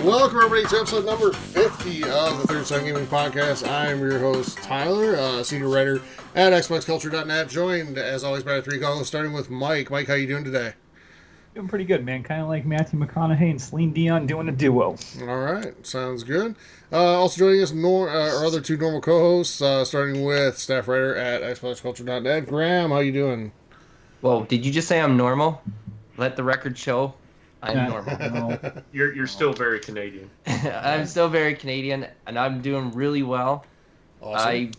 Welcome everybody to episode number 50 of the Third Son Gaming Podcast. I am your host, Tyler, senior writer at xboxculture.net, joined as always by our three co-hosts, starting with Mike. Mike, how you doing today? Doing pretty good, man. Kind of like Matthew McConaughey and Celine Dion doing a duo. All right, sounds good. Also joining us, our other two normal co-hosts, starting with staff writer at xboxculture.net, Graham. How you doing? Well, did you just say I'm normal? Let the record show I'm normal. No. You're still very Canadian. I'm still very Canadian, and I'm doing really well. Awesome.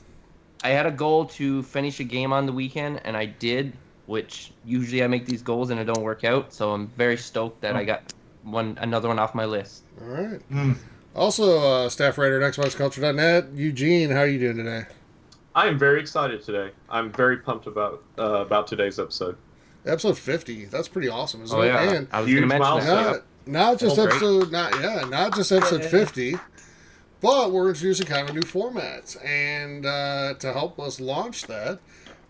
I had a goal to finish a game on the weekend, and I did, which usually I make these goals and it don't work out. So I'm very stoked that I got another one off my list. All right. Also, staff writer at xboxculture.net, Eugene. How are you doing today? I am very excited today. I'm very pumped about today's episode. Episode 50. That's pretty awesome, isn't Oh it? yeah, And I was going to mention that. not just Oh, great. not just episode 50, but we're introducing kind of a new format. And to help us launch that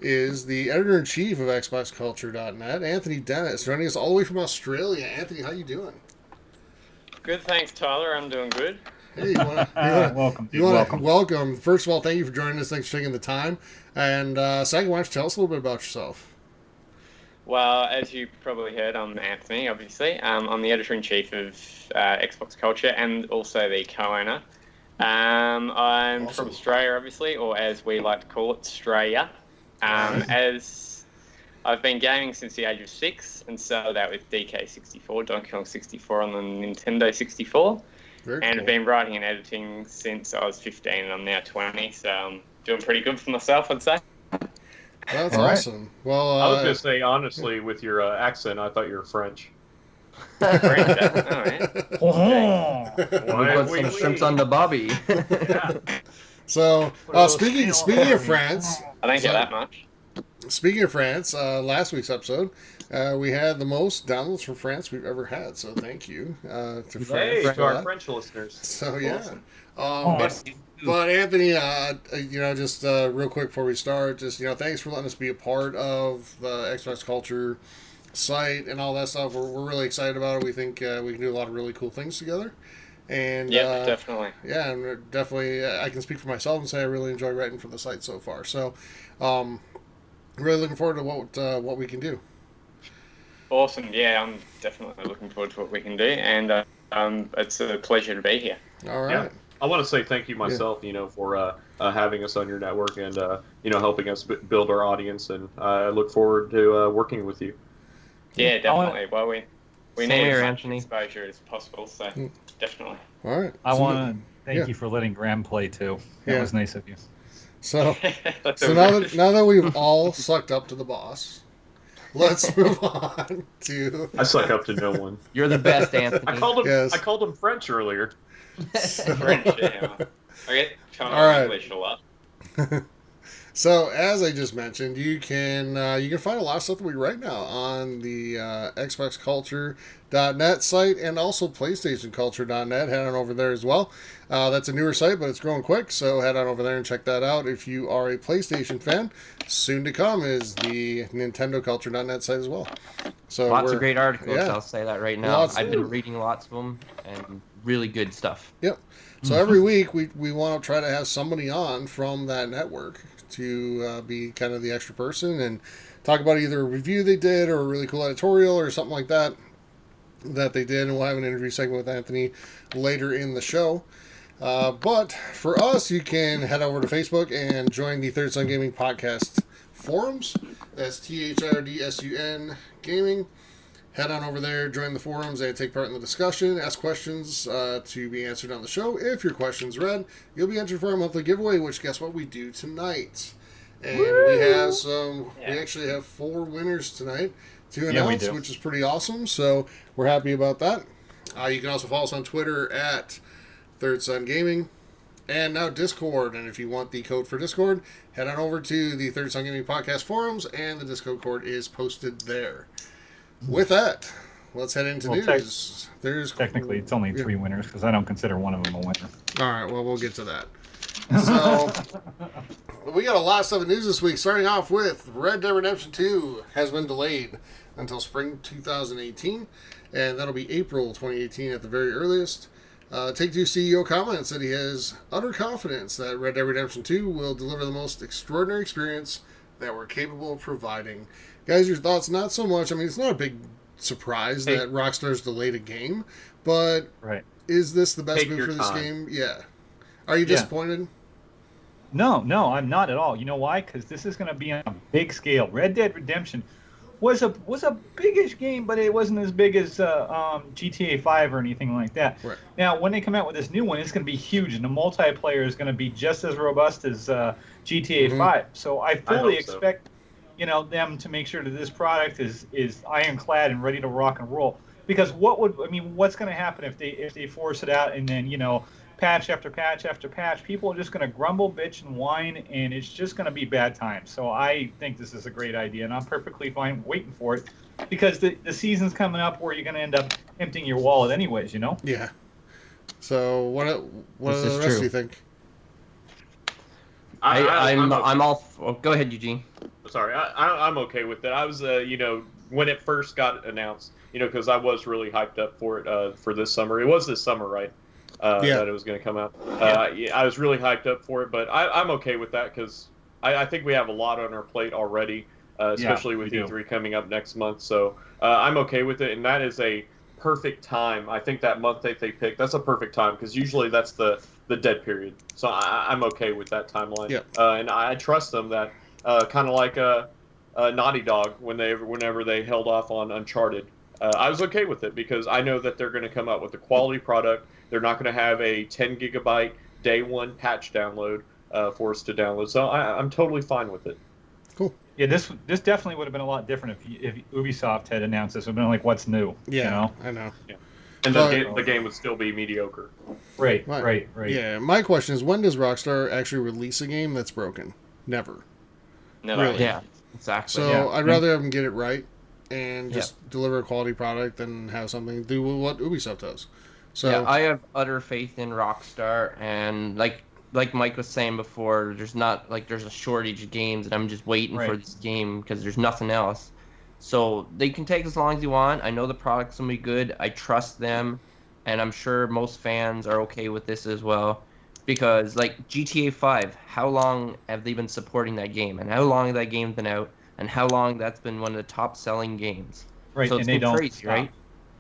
is the editor-in-chief of xboxculture.net, Anthony Dennis, joining us all the way from Australia. Anthony, how you doing? Good, thanks, Tyler. I'm doing good. Hey, welcome. First of all, thank you for joining us. Thanks for taking the time. And second, why don't you tell us a little bit about yourself? Well, as you probably heard, I'm Anthony, obviously. I'm the editor-in-chief of Xbox Culture and also the co-owner. I'm Awesome. from Australia, obviously, or as we like to call it, Australia. As I've been gaming since the age of 6 and started out with DK64, Donkey Kong 64 on the Nintendo 64. Very And cool. I've been writing and editing since I was 15 and I'm now 20, so I'm doing pretty good for myself, I'd say. That's All right. awesome. Well, I was going to say, honestly, with your accent, I thought you were French. French, all right. We put some shrimps on the bobby. Yeah. so speaking of France, I don't get that much. Speaking of France, last week's episode, we had the most downloads from France we've ever had. So thank you to France. Hey, for to our that. French listeners. So yeah. Awesome. But Anthony, just real quick before we start, thanks for letting us be a part of the Xbox Culture site and all that stuff. We're really excited about it. We think we can do a lot of really cool things together. And Yeah, definitely. yeah, and we're definitely, I can speak for myself and say I really enjoy writing for the site so far. So, really looking forward to what we can do. Awesome. Yeah, I'm definitely looking forward to what we can do, and it's a pleasure to be here. All right. Yeah. I want to say thank you myself, for having us on your network and, helping us build our audience. And I look forward to working with you. Yeah, definitely. Well, we Same need here, as much Anthony. exposure as possible, so definitely. All right. I want to thank yeah. you for letting Graham play, too. That Yeah. was nice of you. So, That's so now that we've all sucked up to the boss, let's move on to. I suck up to no one. You're the best, Anthony. I called him. Yes. I called him French earlier. French, yeah. I get kind All right. of English a lot. So, as I just mentioned, you can find a lot of stuff that we write now on the xboxculture.net site and also playstationculture.net. Head on over there as well. That's a newer site, but it's growing quick, so head on over there and check that out. If you are a PlayStation fan, soon to come is the nintendoculture.net site as well. So Lots of great articles, yeah. I'll say that right now. Lots I've of- been reading lots of them, and really good stuff. Yep. So every week we want to try to have somebody on from that network to be kind of the extra person and talk about either a review they did or a really cool editorial or something like that they did. And we'll have an interview segment with Anthony later in the show. But for us, you can head over to Facebook and join the Third Son Gaming Podcast forums. That's THIRDSUN Gaming. Head on over there, join the forums, and take part in the discussion. Ask questions to be answered on the show. If your question's read, you'll be entered for our monthly giveaway, which guess what we do tonight? And we have we actually have 4 winners tonight to announce, which is pretty awesome. So we're happy about that. You can also follow us on Twitter at Third Son Gaming and now Discord. And if you want the code for Discord, head on over to the Third Son Gaming Podcast forums, and the Discord code is posted there. With that, let's head into news. Technically, it's only 3 winners because I don't consider one of them a winner. All right, well, we'll get to that. So, we got a lot of stuff in news this week, starting off with Red Dead Redemption 2 has been delayed until spring 2018, and that'll be April 2018 at the very earliest. Take-Two CEO comments that he has utter confidence that Red Dead Redemption 2 will deliver the most extraordinary experience that we're capable of providing. Guys, your thoughts? Not so much. I mean, it's not a big surprise that Rockstar's delayed a game, but is this the best move for this game? Yeah. Are you disappointed? No, I'm not at all. You know why? Because this is going to be on a big scale. Red Dead Redemption was a biggish game, but it wasn't as big as GTA 5 or anything like that. Right. Now, when they come out with this new one, it's going to be huge, and the multiplayer is going to be just as robust as GTA 5. So I fully expect, them to make sure that this product is ironclad and ready to rock and roll. Because what's going to happen if they force it out and then patch after patch after patch? People are just going to grumble, bitch, and whine, and it's just going to be bad times. So I think this is a great idea, and I'm perfectly fine waiting for it, because the season's coming up where you're going to end up emptying your wallet anyways, Yeah. So what do the rest of you think? I'm all. Go ahead, Eugene. Sorry, I'm okay with it. I was, when it first got announced, because I was really hyped up for it for this summer. It was this summer, right? That it was going to come out. I was really hyped up for it, but I'm okay with that, because I think we have a lot on our plate already, especially with E3 coming up next month. So I'm okay with it, and that is a perfect time. I think that month that they picked, that's a perfect time, because usually that's the dead period. So I'm okay with that timeline. Yep. And I trust them that, kind of like Naughty Dog whenever they held off on Uncharted. I was okay with it, because I know that they're going to come up with a quality product. They're not going to have a 10 gigabyte day one patch download for us to download. So I'm totally fine with it. Cool. Yeah, this definitely would have been a lot different if Ubisoft had announced this. It would have been like, what's new? Yeah, I know. Yeah. And the game would still be mediocre. Right. Yeah, my question is, when does Rockstar actually release a game that's broken? Never. Really? Yeah, exactly. So I'd rather have them get it right and just deliver a quality product than have something do what Ubisoft does. So I have utter faith in Rockstar, and like Mike was saying before, there's a shortage of games, and I'm just waiting for this game because there's nothing else. So they can take as long as you want. I know the product's gonna be good. I trust them, and I'm sure most fans are okay with this as well. Because like GTA 5, how long have they been supporting that game, and how long that game's been out, and how long that's been one of the top selling games. Right, so it's and they been don't crazy, stop. right?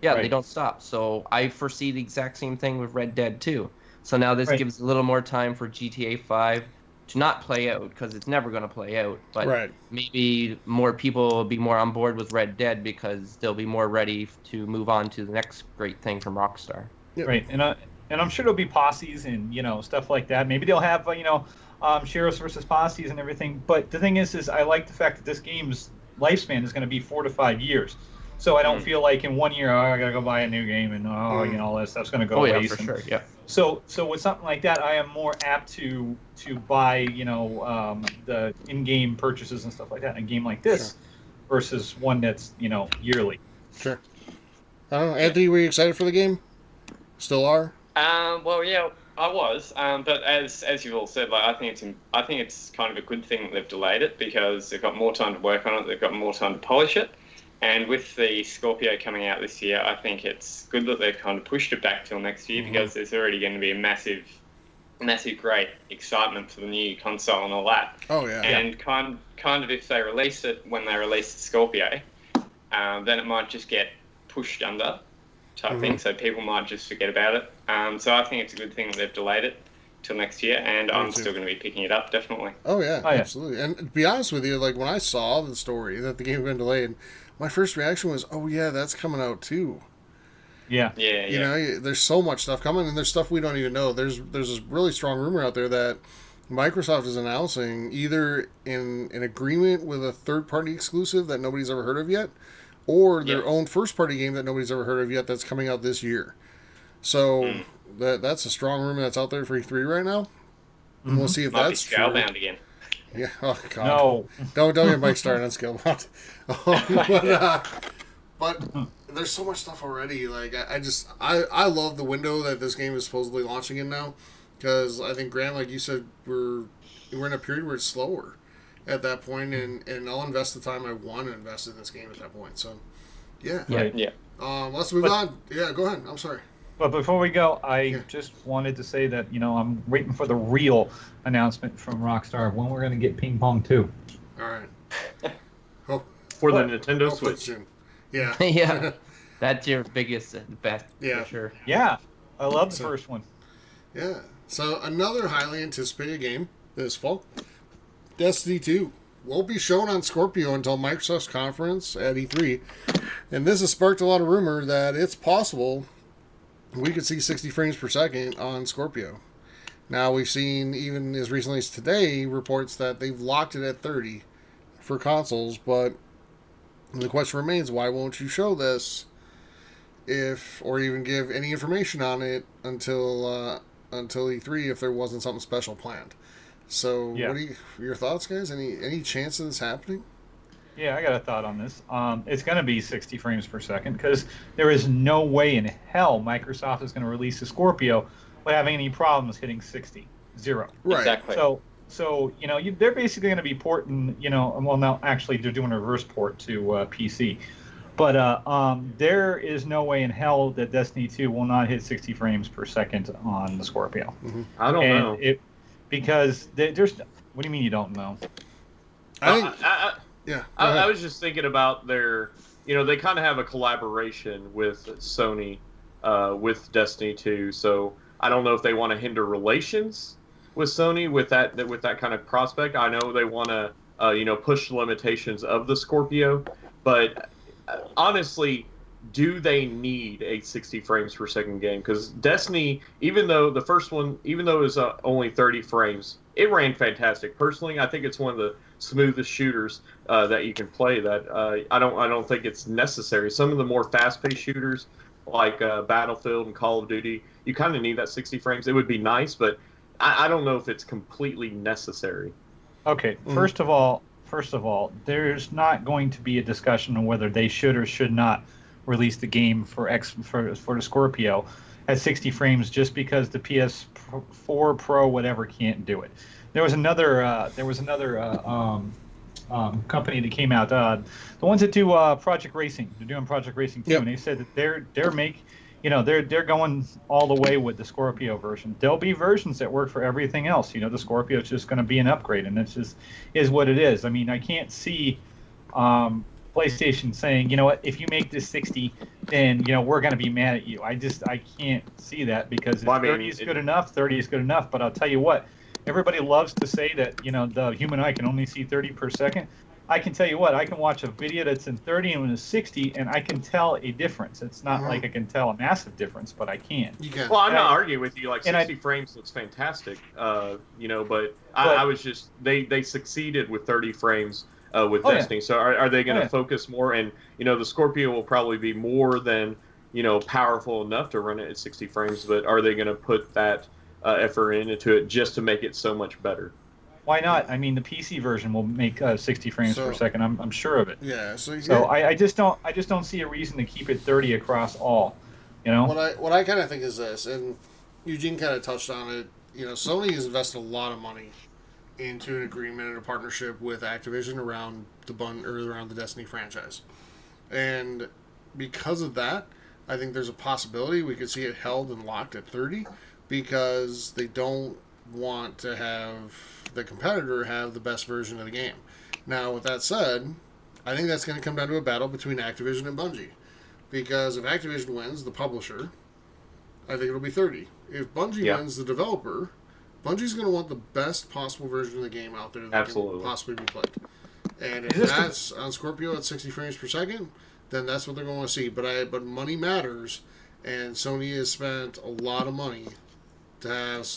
Yeah, they don't stop. So I foresee the exact same thing with Red Dead 2. So now this gives a little more time for GTA 5 to not play out, because it's never going to play out. But maybe more people will be more on board with Red Dead because they'll be more ready to move on to the next great thing from Rockstar. Yep. Right, and I'm sure there'll be posses and stuff like that. Maybe they'll have sheriffs versus posses and everything. But the thing is I like the fact that this game's lifespan is going to be 4 to 5 years. So I don't feel like in 1 year, I got to go buy a new game and all that stuff's going to go waste. Oh yeah, for sure. Yeah. So with something like that, I am more apt to buy the in-game purchases and stuff like that in a game like this versus one that's yearly. Sure. I don't know, Anthony, were you excited for the game? Still are? Well, yeah, I was. But as you've all said, I think it's kind of a good thing that they've delayed it, because they've got more time to work on it. They've got more time to polish it. And with the Scorpio coming out this year, I think it's good that they've kind of pushed it back till next year, because there's already going to be a massive, great excitement for the new console and all that. Oh, yeah. And kind of if they release it when they release the Scorpio, then it might just get pushed under type thing, so people might just forget about it. So I think it's a good thing that they've delayed it till next year, and I'm still going to be picking it up, definitely. Oh, yeah, absolutely. And to be honest with you, like when I saw the story that the game had been delayed, my first reaction was, oh, yeah, that's coming out too. Yeah. You know, there's so much stuff coming, and there's stuff we don't even know. There's this really strong rumor out there that Microsoft is announcing either in an agreement with a third-party exclusive that nobody's ever heard of yet, or their own first-party game that nobody's ever heard of yet that's coming out this year. So that's a strong rumor that's out there for E3 right now. And we'll see if Might that's be Scalebound again. Yeah. Oh God. No. Don't get Mike started on Scalebound. But there's so much stuff already. Like I love the window that this game is supposedly launching in now, because I think, Grant, like you said, we're in a period where it's slower at that point, and I'll invest the time I want to invest in this game at that point. So, yeah. Right. Yeah. Let's move on. Yeah, go ahead. I'm sorry. But before we go, I just wanted to say that, I'm waiting for the real announcement from Rockstar of when we're going to get Ping Pong 2. All right. Oh, for the Nintendo Switch. Soon. Yeah. Yeah. That's your biggest bet, for sure. Yeah. I love the first one. Yeah. So another highly anticipated game this fall, Destiny 2, won't be shown on Scorpio until Microsoft's conference at E3. And this has sparked a lot of rumor that it's possible we could see 60 frames per second on Scorpio. Now, we've seen, even as recently as today, reports that they've locked it at 30 for consoles, but the question remains, why won't you show this or even give any information on it until E3 if there wasn't something special planned? So, what are your thoughts, guys? Any chance of this happening? Yeah, I got a thought on this. It's going to be 60 frames per second because there is no way in hell Microsoft is going to release a Scorpio without having any problems hitting 60. Zero. Right. Exactly. So they're basically going to be porting, well, no, actually, they're doing a reverse port to PC. But there is no way in hell that Destiny 2 will not hit 60 frames per second on the Scorpio. Mm-hmm. I don't know. Because there's... What do you mean you don't know? I was just thinking about their... they kind of have a collaboration with Sony with Destiny 2, so I don't know if they want to hinder relations with Sony with that kind of prospect. I know they want to push the limitations of the Scorpio, but honestly, do they need a 60 frames per second game? Because Destiny, even though the first one, it was only 30 frames, it ran fantastic. Personally, I think it's one of the smoothest shooters that you can play. That I don't think it's necessary. Some of the more fast-paced shooters, like Battlefield and Call of Duty, you kind of need that 60 frames. It would be nice, but I don't know if it's completely necessary. Okay, first of all, there's not going to be a discussion on whether they should or should not release the game for the Scorpio at 60 frames just because the PS4 Pro whatever can't do it. There was another company that came out, the ones that do Project Racing. They're doing Project Racing too, and they said that they're going all the way with the Scorpio version. There'll be versions that work for everything else. The Scorpio is just going to be an upgrade, and it's just is what it is. I mean, I can't see PlayStation saying, you know what, if you make this 60, then we're going to be mad at you. I can't see that because if 30 is good enough, 30 is good enough. But I'll tell you what, everybody loves to say that the human eye can only see 30 per second. I can tell you what, I can watch a video that's in 30 and it's 60, and I can tell a difference. It's not like I can tell a massive difference, but I can. You can. Well, I'm not arguing with you. Like 60 frames looks fantastic, but I was just they succeeded with 30 frames with Destiny. So are they going to focus more? And the Scorpio will probably be more than powerful enough to run it at 60 frames, but are they going to put that effort into it just to make it so much better? Why not? I mean, the PC version will make 60 frames per second. I'm sure of it. Yeah. So I just don't see a reason to keep it 30 across all. What I kind of think is this, and Eugene kind of touched on it. Sony has invested a lot of money into an agreement and a partnership with Activision around the Destiny franchise, and because of that, I think there's a possibility we could see it held and locked at 30 because they don't want to have the competitor have the best version of the game. Now, with that said, I think that's going to come down to a battle between Activision and Bungie. Because if Activision wins, the publisher, I think it'll be 30. If Bungie wins, the developer, Bungie's going to want the best possible version of the game out there that can possibly be played. And if that's on Scorpio at 60 frames per second, then that's what they're going to see. But money matters, and Sony has spent a lot of money to have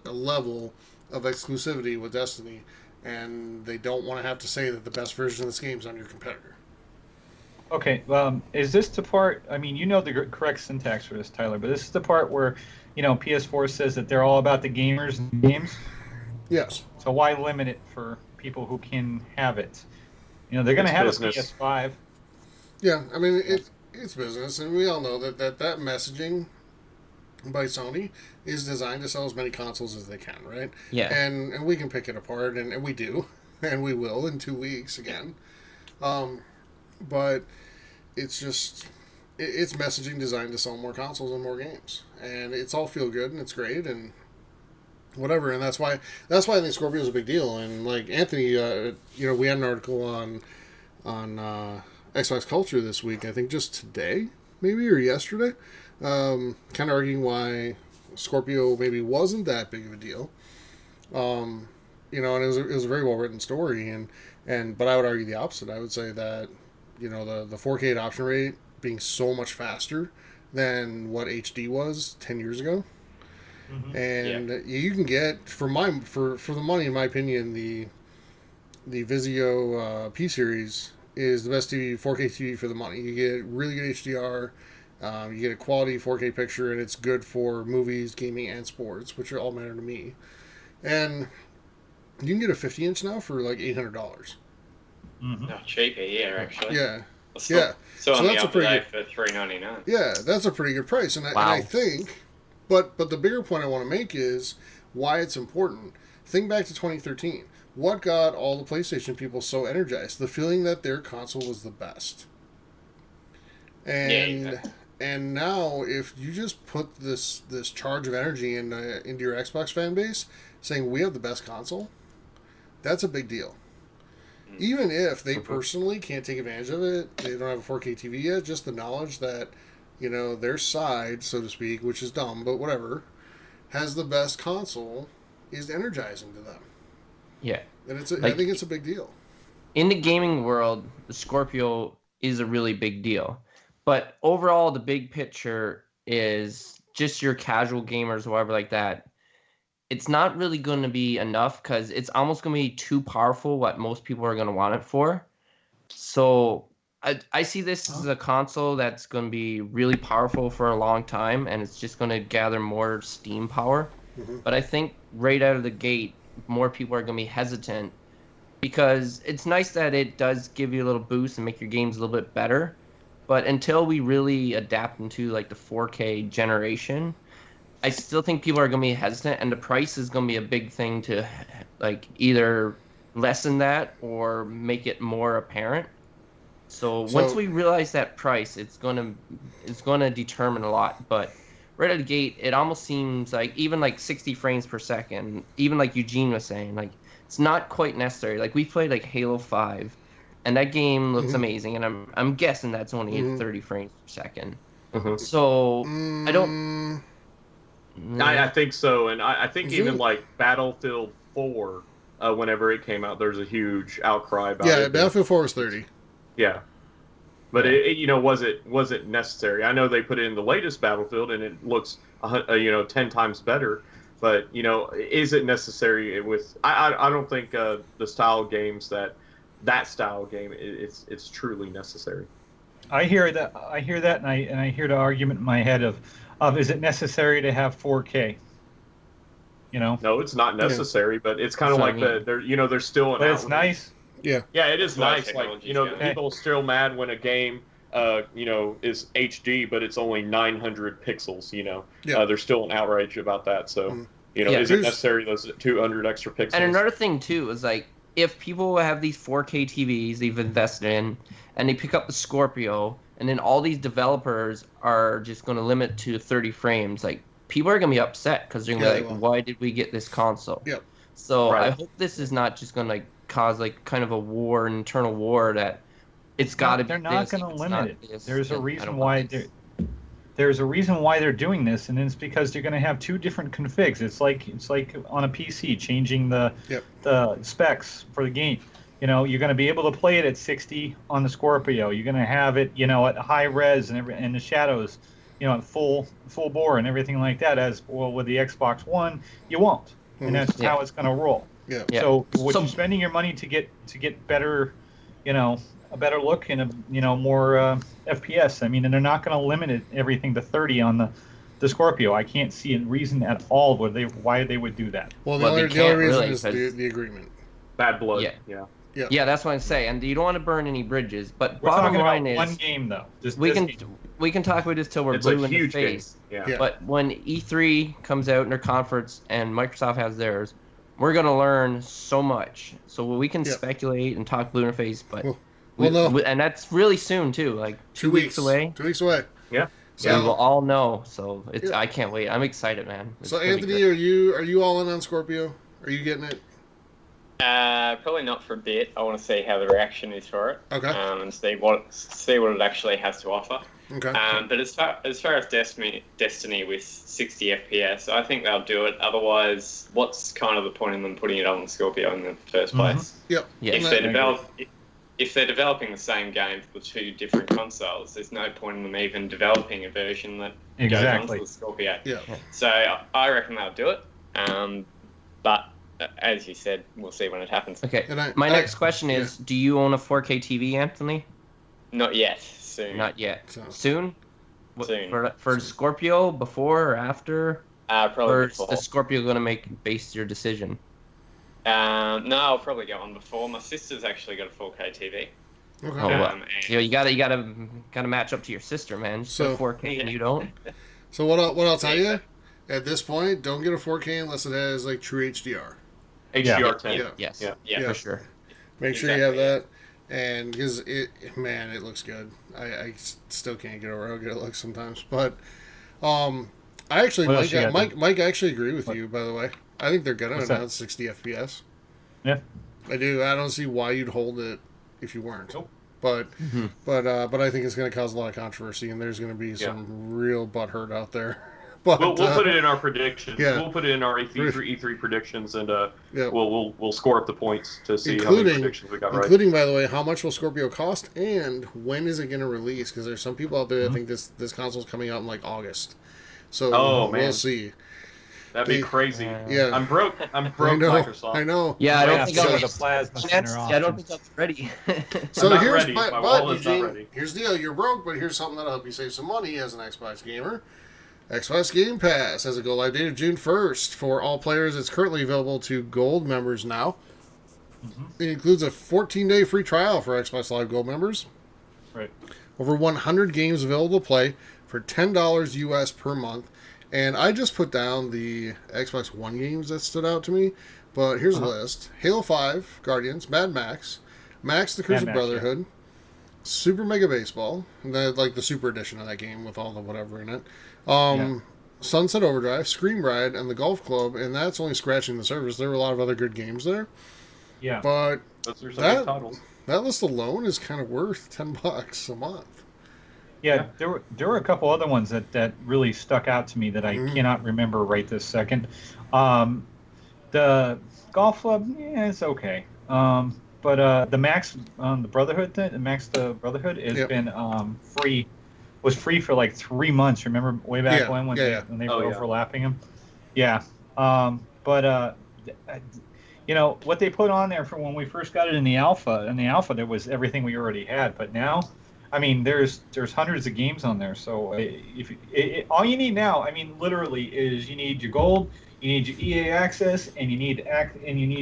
a level of exclusivity with Destiny, and they don't want to have to say that the best version of this game is on your competitor. Okay, is this the part, I mean, the correct syntax for this, Tyler, but this is the part where, PS4 says that they're all about the gamers and games? Yes. So why limit it for people who can have it? They're going to have business. A PS5. Yeah, I mean, it's business, and we all know that messaging by Sony is designed to sell as many consoles as they can, right? Yeah. And we can pick it apart, and we do, and we will in 2 weeks again. But it's just, it's messaging designed to sell more consoles and more games, and it's all feel good and it's great and whatever. And that's why I think Scorpio is a big deal. And like Anthony, we had an article on Xbox Culture this week. I think just today, maybe, or yesterday, kind of arguing why Scorpio maybe wasn't that big of a deal. And it was a very well written story, but I would argue the opposite. I would say that the 4K adoption rate being so much faster than what HD was 10 years ago. Mm-hmm. And you can get for the money, in my opinion, the Vizio P series is the best 4K TV for the money. You get really good HDR, you get a quality 4K picture, and it's good for movies, gaming, and sports, which are all matter to me. And you can get a 50-inch now for like $800. Mm-hmm. Not cheaper, actually. Yeah. So on the other day for $399. Yeah, that's a pretty good price, and I think, but the bigger point I want to make is why it's important. Think back to 2013. What got all the PlayStation people so energized? The feeling that their console was the best. And exactly. And now, if you just put this charge of energy into your Xbox fan base, saying we have the best console, that's a big deal. Even if they personally can't take advantage of it, they don't have a 4K TV yet, just the knowledge that, their side, so to speak, which is dumb, but whatever, has the best console, is energizing to them. Yeah. And I think it's a big deal. In the gaming world, the Scorpio is a really big deal. But overall, the big picture is just your casual gamers or whatever like that. It's not really going to be enough because it's almost going to be too powerful what most people are going to want it for. So I see this as a console that's going to be really powerful for a long time, and it's just going to gather more Steam power. Mm-hmm. But I think right out of the gate, more people are going to be hesitant because it's nice that it does give you a little boost and make your games a little bit better. But until we really adapt into like the 4K generation, I still think people are going to be hesitant, and the price is going to be a big thing to like either lessen that or make it more apparent. So once we realize that price, it's going to determine a lot. But right out of the gate, it almost seems like even like 60 frames per second, even like Eugene was saying, like it's not quite necessary. Like we played like Halo 5, and that game looks amazing, and I'm guessing that's only at 30 frames per second. Mm-hmm. So I don't. I think so, and I think even like Battlefield 4, whenever it came out, there's a huge outcry about it. Yeah, Battlefield 4 was 30. Yeah, but was it necessary? I know they put it in the latest Battlefield, and it looks 10 times better. But is it necessary? I don't think the style games that style game it's truly necessary. I hear that, and I hear the argument in my head of is it necessary to have 4K? No, it's not necessary, but it's kind of like there's still an. But it's nice. Yeah. Yeah, it is nice. Like people are still mad when a game is HD, but it's only 900 pixels. There's still an outrage about that. So is it necessary those 200 extra pixels? And another thing too is like if people have these 4K TVs they've invested in, and they pick up the Scorpio, and then all these developers are just going to limit to 30 frames, like people are going to be upset because they're going to be like, why did we get this console? Yep. So I hope this is not just going to like cause like kind of a war, an internal war that it's got to be. They're not going to limit it. There's a reason why they're doing this, and it's because they're going to have two different configs. It's like on a PC changing the specs for the game. You're going to be able to play it at 60 on the Scorpio. You're going to have it, at high res and the shadows, at full bore and everything like that. As well with the Xbox One, you won't, and that's how it's going to roll. Yeah. So you're spending your money to get better, a better look and more FPS. I mean, and they're not going to limit everything to 30 on the Scorpio. I can't see a reason at all why they would do that. Well, the only reason is the agreement. Bad blood. Yeah. Yeah, that's what I say, and you don't want to burn any bridges. But we're bottom talking line about is one game though. We can talk about this till we're blue in the face. Yeah. But when E3 comes out in their conference and Microsoft has theirs, we're gonna learn so much. So we can speculate and talk blue in the face, but Well, no. And that's really soon too, like 2 weeks away. 2 weeks away. Yeah. So we will all know. So I can't wait. I'm excited, man. So Anthony, are you all in on Scorpio? Are you getting it? Probably not for a bit. I want to see how the reaction is for it. Okay. And see what it actually has to offer. Okay. But as far as Destiny with 60 FPS, I think they'll do it. Otherwise, what's kind of the point in them putting it on Scorpio in the first place? Yep. Yeah. If they're developing the same game for 2 different consoles, there's no point in them even developing a version that goes onto the Scorpio. Yeah. So I reckon they'll do it. But as you said, we'll see when it happens. Okay. My next question is: do you own a 4K TV, Anthony? Not yet. Soon. Not yet. So. Soon? Soon. For Scorpio, before or after? Probably or before. Is the Scorpio going to base your decision? No, I'll probably go on before. My sister's actually got a 4K TV. Okay. Oh, well. You gotta match up to your sister, man. She's got 4K and you don't. So what I'll tell you, at this point, don't get a 4K unless it has like true HDR. HDR10. Yeah. Yes. Yeah. For sure. Make sure you have that, and because it looks good. I still can't get over how good it looks sometimes, but I actually Mike actually agree with you. By the way, I think they're gonna announce 60 FPS. Yeah, I do. I don't see why you'd hold it if you weren't. Nope. But I think it's going to cause a lot of controversy, and there's going to be some real butthurt out there. But we'll put it in our predictions. Yeah. We'll put it in our E3 predictions, and Yeah. we'll score up the points to see how many predictions we got right. Including, by the way, how much will Scorpio cost, and when is it going to release? Because there's some people out there that think this console's coming out in like August. So we'll see. That'd be crazy. Yeah. I'm broke. Microsoft. I know. Yeah, I don't think so I'll the plasma center I don't think I'm ready. So not here's ready. but My wallet's not Eugene, ready. here's the deal. You're broke, but here's something that'll help you save some money as an Xbox gamer. Xbox Game Pass has a go live date of June 1st for all players. It's currently available to Gold members now. It includes a 14-day free trial for Xbox Live Gold members. Right. Over 100 games available to play for $10 US per month. And I just put down the Xbox One games that stood out to me. But here's a list. Halo 5, Guardians, Mad Max, Max the Curse of Brotherhood, Super Mega Baseball, like the Super Edition of that game with all the whatever in it. Sunset Overdrive, Scream Ride, and the Golf Club. And that's only scratching the surface. There were a lot of other good games there. Yeah. But Those are some good titles. that list alone is kind of worth $10 a month. Yeah, there were a couple other ones that really stuck out to me that I cannot remember right this second. The Golf Club, it's okay. But the Max, the Brotherhood thing, the Brotherhood has been free. Was free for like 3 months. Remember way back when they were overlapping them. Yeah. But what they put on there for when we first got it in the alpha. In the alpha, there was everything we already had. But now, I mean, there's hundreds of games on there. So all you need now, I mean, literally, is you need your gold, you need your EA access, and you need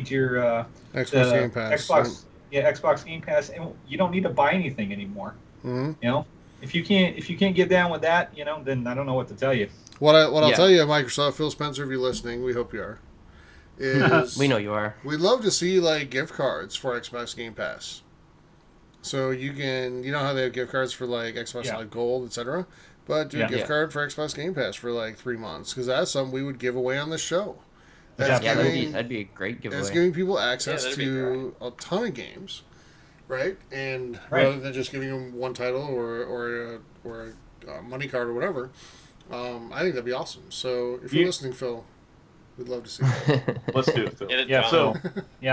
your Xbox Game Pass. Xbox Game Pass, and you don't need to buy anything anymore. Mm-hmm. You know, if you can't get down with that, then I don't know what to tell you. What I'll tell you, Microsoft, Phil Spencer, if you're listening, we hope you are. Is we know you are. We'd love to see like gift cards for Xbox Game Pass. So you can, how they have gift cards for like Xbox Live Gold, etc. But do a gift card for Xbox Game Pass for like 3 months, because that's something we would give away on the show. That'd be a great giveaway. It's giving people access to a ton of games, right? And rather than just giving them one title or a money card or whatever, I think that'd be awesome. So if you're listening, Phil, we'd love to see that. Let's do it, Phil.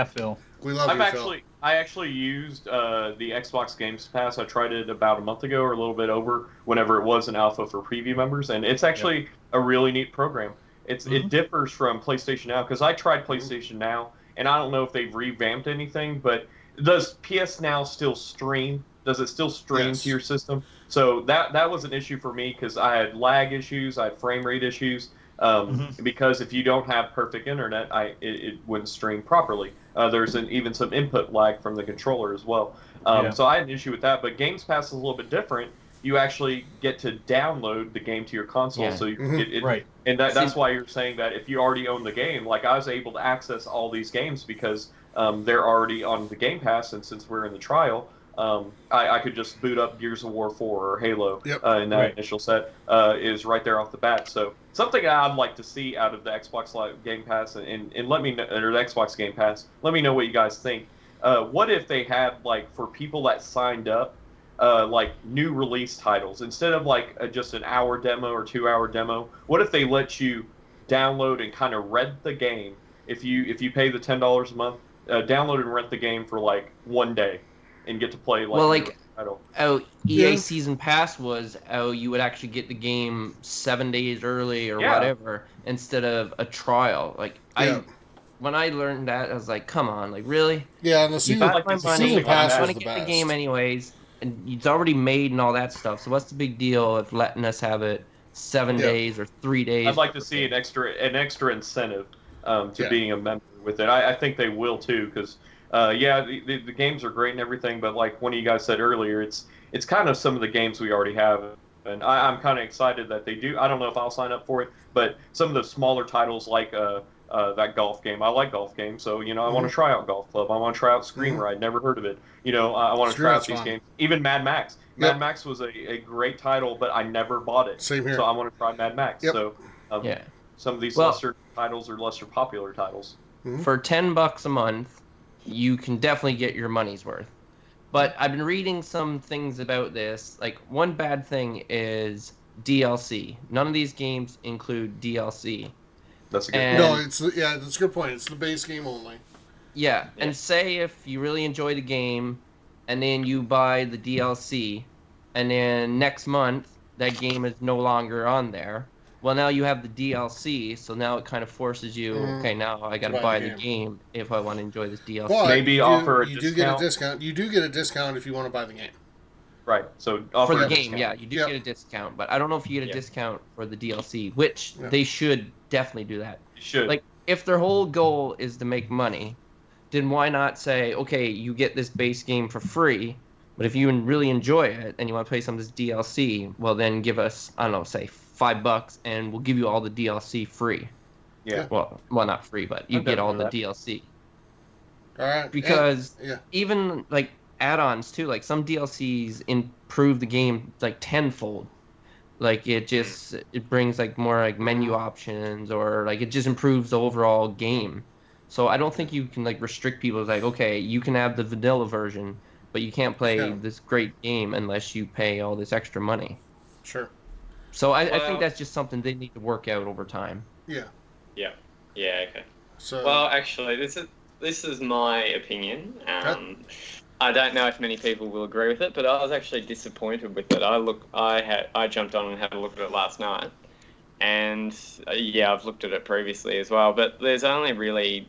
Phil. We love you, Phil. I actually used the Xbox Games Pass. I tried it about a month ago or a little bit over whenever it was an alpha for preview members, and it's actually a really neat program. It differs from PlayStation Now, because I tried PlayStation Now, and I don't know if they've revamped anything, but does PS Now still stream? Does it still stream to your system? So that was an issue for me, because I had lag issues, I had frame rate issues, because if you don't have perfect internet, it wouldn't stream properly. There's even some input lag from the controller as well. So I had an issue with that, but Games Pass is a little bit different. You actually get to download the game to your console, so you can get it. Right. And that's why you're saying that if you already own the game, like I was able to access all these games because they're already on the Game Pass, and since we're in the trial, I could just boot up Gears of War 4 or Halo Yep. in that initial set is right there off the bat. So something I'd like to see out of the Xbox Live Game Pass and let me know, or the Xbox Game Pass. Let me know what you guys think. What if they had like for people that signed up, like new release titles instead of like just an hour demo or 2 hour demo? What if they let you download and kind of rent the game if you pay the $10 a month? Download and rent the game for like 1 day and get to play like title. EA Season Pass was you would actually get the game 7 days early or whatever instead of a trial. Like when I learned that, I was like, come on, like really? Yeah, and the season Pass was want to the get best. the game anyways, and it's already made and all that stuff. So what's the big deal of letting us have it 7 days or 3 days? I'd like to see an extra incentive to being a member with it. I think they will too, because the games are great and everything, but like one of you guys said earlier, it's kind of some of the games we already have, and I'm kind of excited that they do. I don't know if I'll sign up for it, but some of the smaller titles like that golf game. I like golf games, so I want to try out Golf Club. I want to try out Screen Ride. Never heard of it. I want to try out these games. Even Mad Max. Mad Max was a great title, but I never bought it. Same here. So I want to try Mad Max. Yep. So some of these lesser titles or lesser popular titles. For $10 a month, you can definitely get your money's worth. But I've been reading some things about this. Like, one bad thing is DLC. None of these games include DLC. That's a good point. That's a good point. It's the base game only. Yeah, and say if you really enjoy the game, and then you buy the DLC, and then next month, that game is no longer on there. Well, now you have the DLC, so now it kind of forces you, okay, now I got to buy the game if I want to enjoy this DLC. But maybe offer a discount. discount. Do get a discount. You do get a discount if you want to buy the game. Right. So offer for the a game, discount. you do get a discount, but I don't know if you get a discount for the DLC, which they should definitely do that. You should. Like, if their whole goal is to make money, then why not say, okay, you get this base game for free, but if you really enjoy it and you want to play some of this DLC, well, then give us, I don't know, say $5 and we'll give you all the DLC free. Yeah. Well, not free, but you get all the DLC. All right. Because even like add-ons too, like some DLCs improve the game like tenfold. Like it brings like more like menu options, or like it just improves the overall game. So I don't think you can like restrict people. It's like, okay, you can have the vanilla version, but you can't play this great game unless you pay all this extra money. Sure. So I think that's just something they need to work out over time. Yeah. Yeah. Yeah. Okay. So. Well, actually, this is my opinion. I don't know if many people will agree with it, but I was actually disappointed with it. I jumped on and had a look at it last night, and I've looked at it previously as well. But there's only really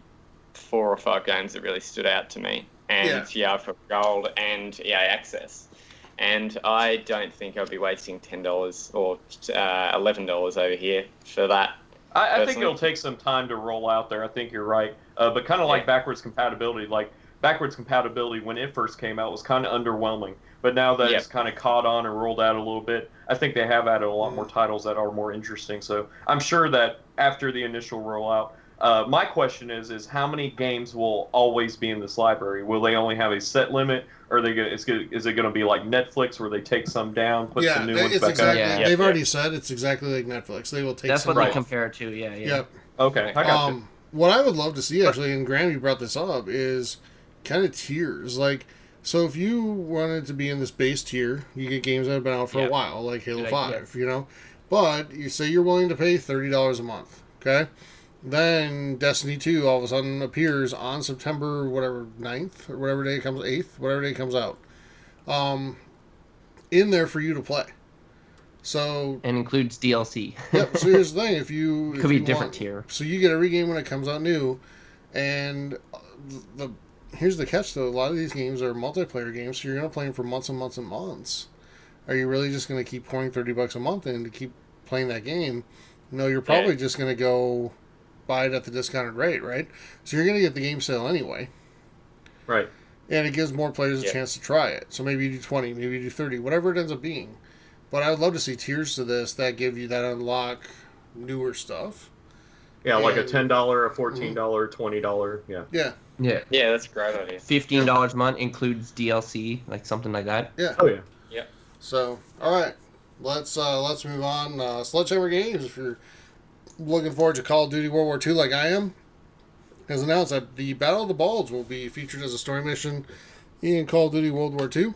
4 or 5 games that really stood out to me, and I've got Gold and EA Access, and I don't think I'll be wasting $10 or $11 over here for that. I think it'll take some time to roll out there. I think you're right, but kind of like backwards compatibility, backwards compatibility when it first came out was kind of underwhelming, but now that it's kind of caught on and rolled out a little bit, I think they have added a lot more titles that are more interesting. So I'm sure that after the initial rollout, my question is how many games will always be in this library? Will they only have a set limit, or is it going to be like Netflix where they take some down, put some new ones back up? Yeah, they've already said it's exactly like Netflix. They will take. That's some what they off. compare it to. Yeah. Yep. Okay, I got you. What I would love to see, actually, and Graham, you brought this up, is kind of tiers. Like, so if you wanted to be in this base tier, you get games that have been out for a while, like Halo 5, But you say you're willing to pay $30 a month, okay? Then Destiny 2 all of a sudden appears on September, 9th, or whatever day it comes, 8th, whatever day it comes out, in there for you to play. So and includes DLC. Yep. So here's the thing: if you could be a different tier. So you get every game when it comes out new, and here's the catch though: a lot of these games are multiplayer games, so you're gonna play them for months and months and months. Are you really just gonna keep pouring $30 a month in to keep playing that game? No, you're probably just gonna go buy it at the discounted rate, right? So you're gonna get the game sale anyway. Right. And it gives more players a chance to try it. So maybe you do 20, maybe you do 30, whatever it ends up being. But I would love to see tiers to this that give you that unlock newer stuff. Yeah, like a $10, a $14, $20. Yeah. Yeah. Yeah. Yeah, that's a great idea. $15 a month includes DLC, like something like that. Yeah. Oh yeah. Yep. So, all right, let's move on. Sledgehammer Games, if you're looking forward to Call of Duty World War II like I am, has announced that the Battle of the Bulge will be featured as a story mission in Call of Duty World War II.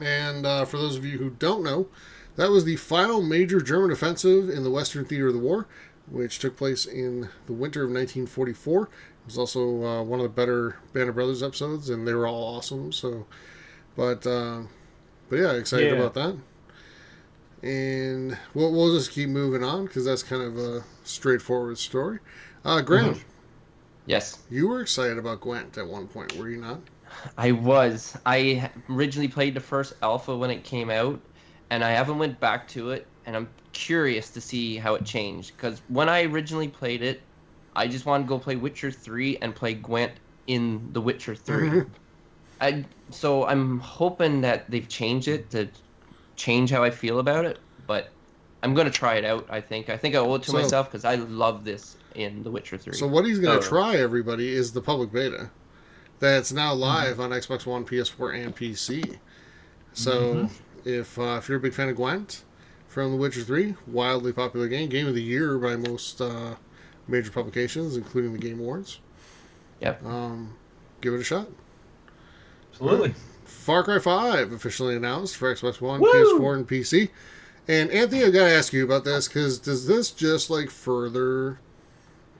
And for those of you who don't know, that was the final major German offensive in the Western Theater of the War, which took place in the winter of 1944. It was also one of the better Band of Brothers episodes, and they were all awesome. So, but yeah, excited about that. And we'll just keep moving on because that's kind of a straightforward story. Graham, Yes. you were excited about Gwent at one point, were you not? I was. I originally played the first alpha when it came out, and I haven't went back to it, and I'm curious to see how it changed. Because when I originally played it, I just wanted to go play Witcher 3 and play Gwent in The Witcher 3. So I'm hoping that they've changed it to change how I feel about it, but I'm going to try it out, I think. I owe it to myself because I love this in The Witcher 3. So what he's going to try, everybody, is the public beta that's now live on Xbox One, PS4, and PC. So if you're a big fan of Gwent from The Witcher 3, wildly popular game of the year by most major publications, including the Game Awards. Yep. Give it a shot. Absolutely. Far Cry 5 officially announced for Xbox One, PS4, and PC. And Anthony, I've got to ask you about this, because does this just further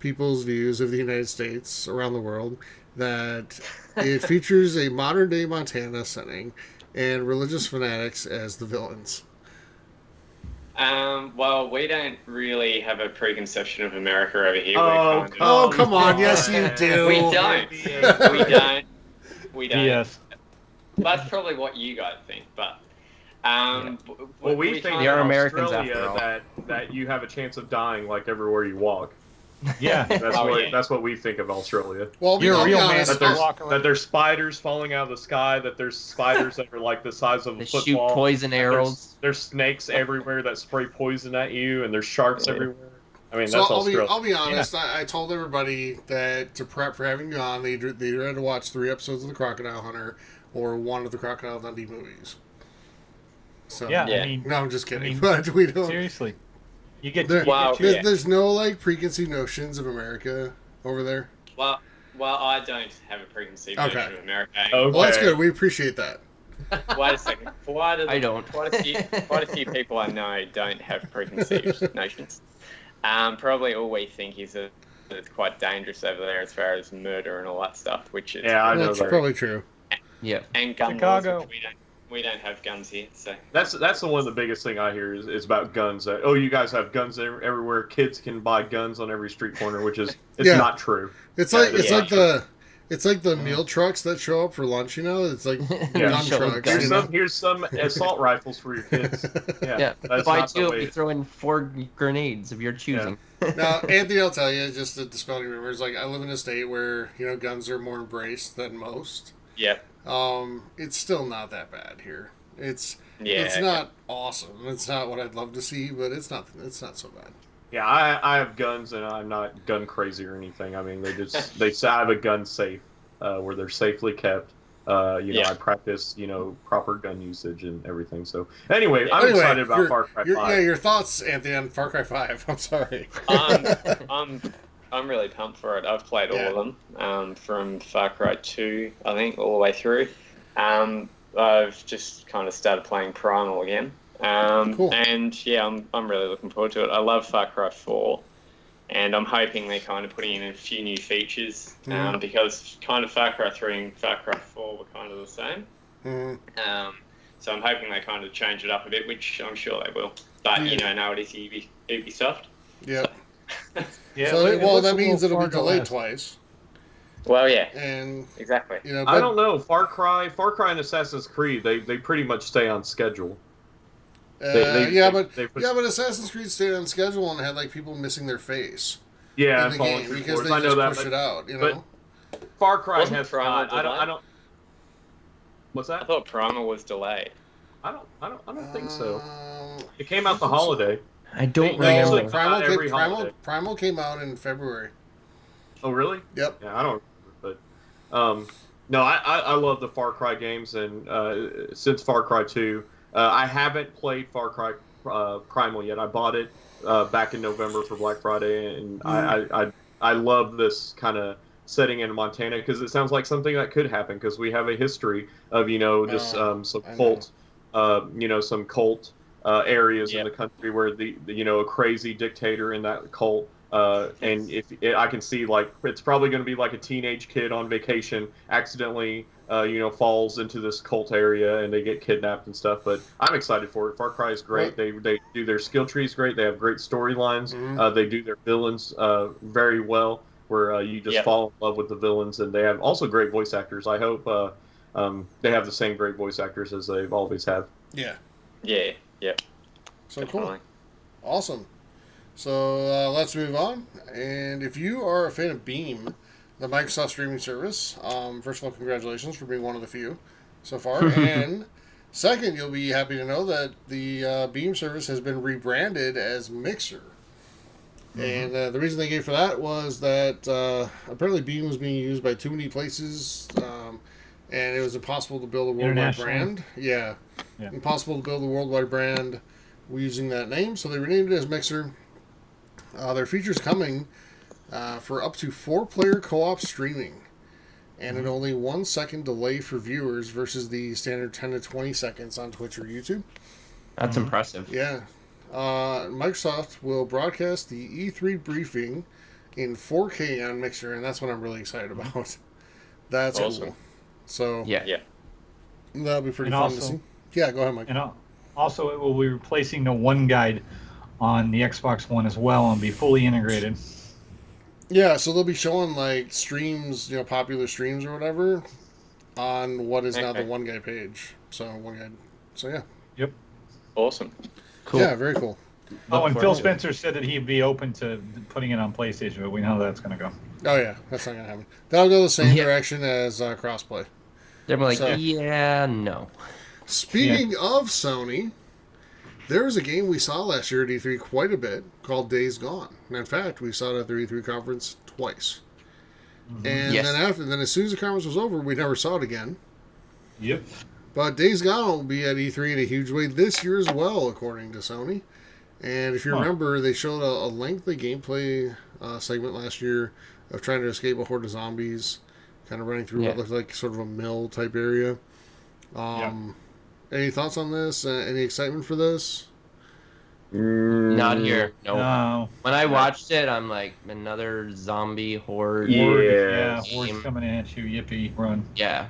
people's views of the United States around the world that it features a modern day Montana setting and religious fanatics as the villains? Well, we don't really have a preconception of America over here. Come on. Yes, you do. We don't. We don't. Yes. That's probably what you guys think, but well, we think they are in Americans Australia after all. that you have a chance of dying like everywhere you walk. Yeah. That's what we think of Australia. Well, You're a real man. honest, That there's spiders falling out of the sky. That there's spiders that are like the size of a They football. shoot poison arrows. There's snakes everywhere that spray poison at you, and there's sharks everywhere. I mean, So that's I'll Australia. be honest. I told everybody that to prep for having you on, they either had to watch 3 episodes of The Crocodile Hunter or one of the Crocodile Dundee movies. So Yeah. Yeah. I mean, no, I'm just kidding. But we don't. seriously. You get There's no preconceived notions of America over there. Well, I don't have a preconceived notion of America. Well, that's good. We appreciate that. Wait a second. I don't. Quite a few people I know don't have preconceived notions. Probably all we think is that it's quite dangerous over there as far as murder and all that stuff, which is I know that's probably true. Yeah. And gun Chicago. laws, which we don't have guns here, so That's the one of the biggest thing I hear is about guns. That you guys have guns everywhere. Kids can buy guns on every street corner, which is not true. It's like the meal trucks that show up for lunch. It's like gun trucks. Here's some assault rifles for your kids. Yeah. Buy 2, you throw in 4 grenades of your choosing. Now, Anthony, I'll tell you, just to dispel any rumors, I live in a state where guns are more embraced than most. yeah. It's still not that bad here. It's not awesome. It's not what I'd love to see, but it's not so bad. Yeah, I have guns and I'm not gun crazy or anything. I mean, they say I have a gun safe where they're safely kept. I practice proper gun usage and everything. So anyway, I'm excited about Far Cry 5. Yeah, your thoughts, Anthony, on Far Cry 5. I'm sorry. I'm really pumped for it. I've played all of them from Far Cry 2, I think, all the way through. I've just kind of started playing Primal again. Cool. And I'm really looking forward to it. I love Far Cry 4, and I'm hoping they're kind of putting in a few new features because kind of Far Cry 3 and Far Cry 4 were kind of the same. So I'm hoping they kind of change it up a bit, which I'm sure they will. But now it is Ubisoft. Yep. Yeah. So that means it'll be delayed twice. Well, yeah. And exactly. I don't know. Far Cry and Assassin's Creed, they pretty much stay on schedule. But Assassin's Creed stayed on schedule and had people missing their face. Yeah, in the game because they just push it out. But Far Cry has Primal not. I don't. What's that? I thought Primal was delayed. I don't think so. It came out the holiday. I don't They usually remember. come out every holiday. Primal came out in February. Oh, really? Yep. Yeah, I don't remember, but no, I love the Far Cry games, and since Far Cry 2, I haven't played Far Cry Primal yet. I bought it back in November for Black Friday, and I love this kind of setting in Montana because it sounds like something that could happen because we have a history of just some cult, some cult areas in the country where the a crazy dictator in that cult. And if I can see, like, it's probably going to be like a teenage kid on vacation accidentally, falls into this cult area and they get kidnapped and stuff. But I'm excited for it. Far Cry is great. They do their skill trees great. They have great storylines. They do their villains very well, where you just fall in love with the villains. And they have also great voice actors. I hope they have the same great voice actors as they've always have. Yeah. Yeah. So Definitely. Cool. Awesome. So let's move on. And if you are a fan of Beam, the Microsoft streaming service, first of all, congratulations for being one of the few so far. And second, you'll be happy to know that the Beam service has been rebranded as Mixer. And the reason they gave for that was that apparently Beam was being used by too many places, and it was impossible to build a worldwide brand. Yeah. Impossible to build a worldwide brand using that name, so they renamed it as Mixer. Their features coming for up to 4-player co-op streaming, and an only 1 second delay for viewers versus the standard 10 to 20 seconds on Twitch or YouTube. That's impressive. Yeah. Microsoft will broadcast the E3 briefing in 4K on Mixer, and that's what I'm really excited about. That's awesome. Cool. So yeah, that'll be pretty fun to see. Yeah, go ahead, Mike. And also, it will be replacing the One Guide on the Xbox One as well and be fully integrated. Yeah, so they'll be showing like streams, popular streams or whatever, on what is now the One Guide page. So One Guide. So yeah. Yep. Awesome. Cool. Yeah, very cool. Oh, and Phil Spencer said that he'd be open to putting it on PlayStation, but we know how that's going to go. Oh yeah, that's not going to happen. That'll go the same direction as crossplay. They're like, no. Speaking of Sony, there was a game we saw last year at E3 quite a bit called Days Gone. And in fact, we saw it at the E3 conference twice. And then as soon as the conference was over, we never saw it again. Yep. But Days Gone will be at E3 in a huge way this year as well, according to Sony. And if you remember, they showed a lengthy gameplay segment last year of trying to escape a horde of zombies, kind of running through what looked like sort of a mill type area. Any thoughts on this? Any excitement for this? Not here. No. When I watched it, I'm like, another zombie horde. Yeah, hordes coming at you. Yippee, run. Yeah.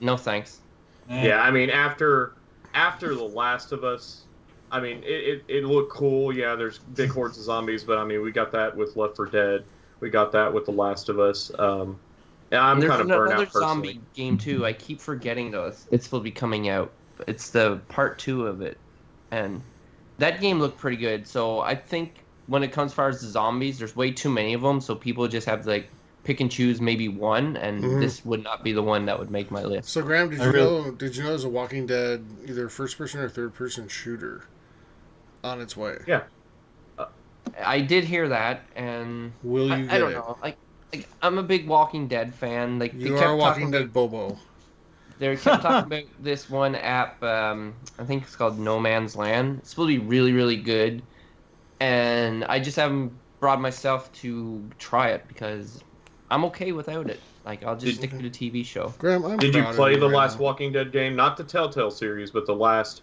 No thanks. Yeah, I mean, after The Last of Us, I mean, it looked cool. Yeah, there's big hordes of zombies, but I mean, we got that with Left 4 Dead. We got that with The Last of Us. Yeah, I'm kind of burnt out personally. There's another zombie game too. I keep forgetting those. It's supposed to be coming out. It's the part 2 of it, and that game looked pretty good. So I think when it comes as far as the zombies, there's way too many of them. So people just have to like pick and choose maybe one, and this would not be the one that would make my list. So Graham, did you know there's a Walking Dead either first person or third person shooter on its way? Yeah. I did hear that, and will you get I don't know. Like I'm a big Walking Dead fan. Like you are a Walking Dead Bobo. They kept talking about this one app. I think it's called No Man's Land. It's supposed to be really, really good, and I just haven't brought myself to try it because I'm okay without it. Like I'll just stick to the TV show. Graham, did you play the last Walking Dead game? Not the Telltale series, but the last.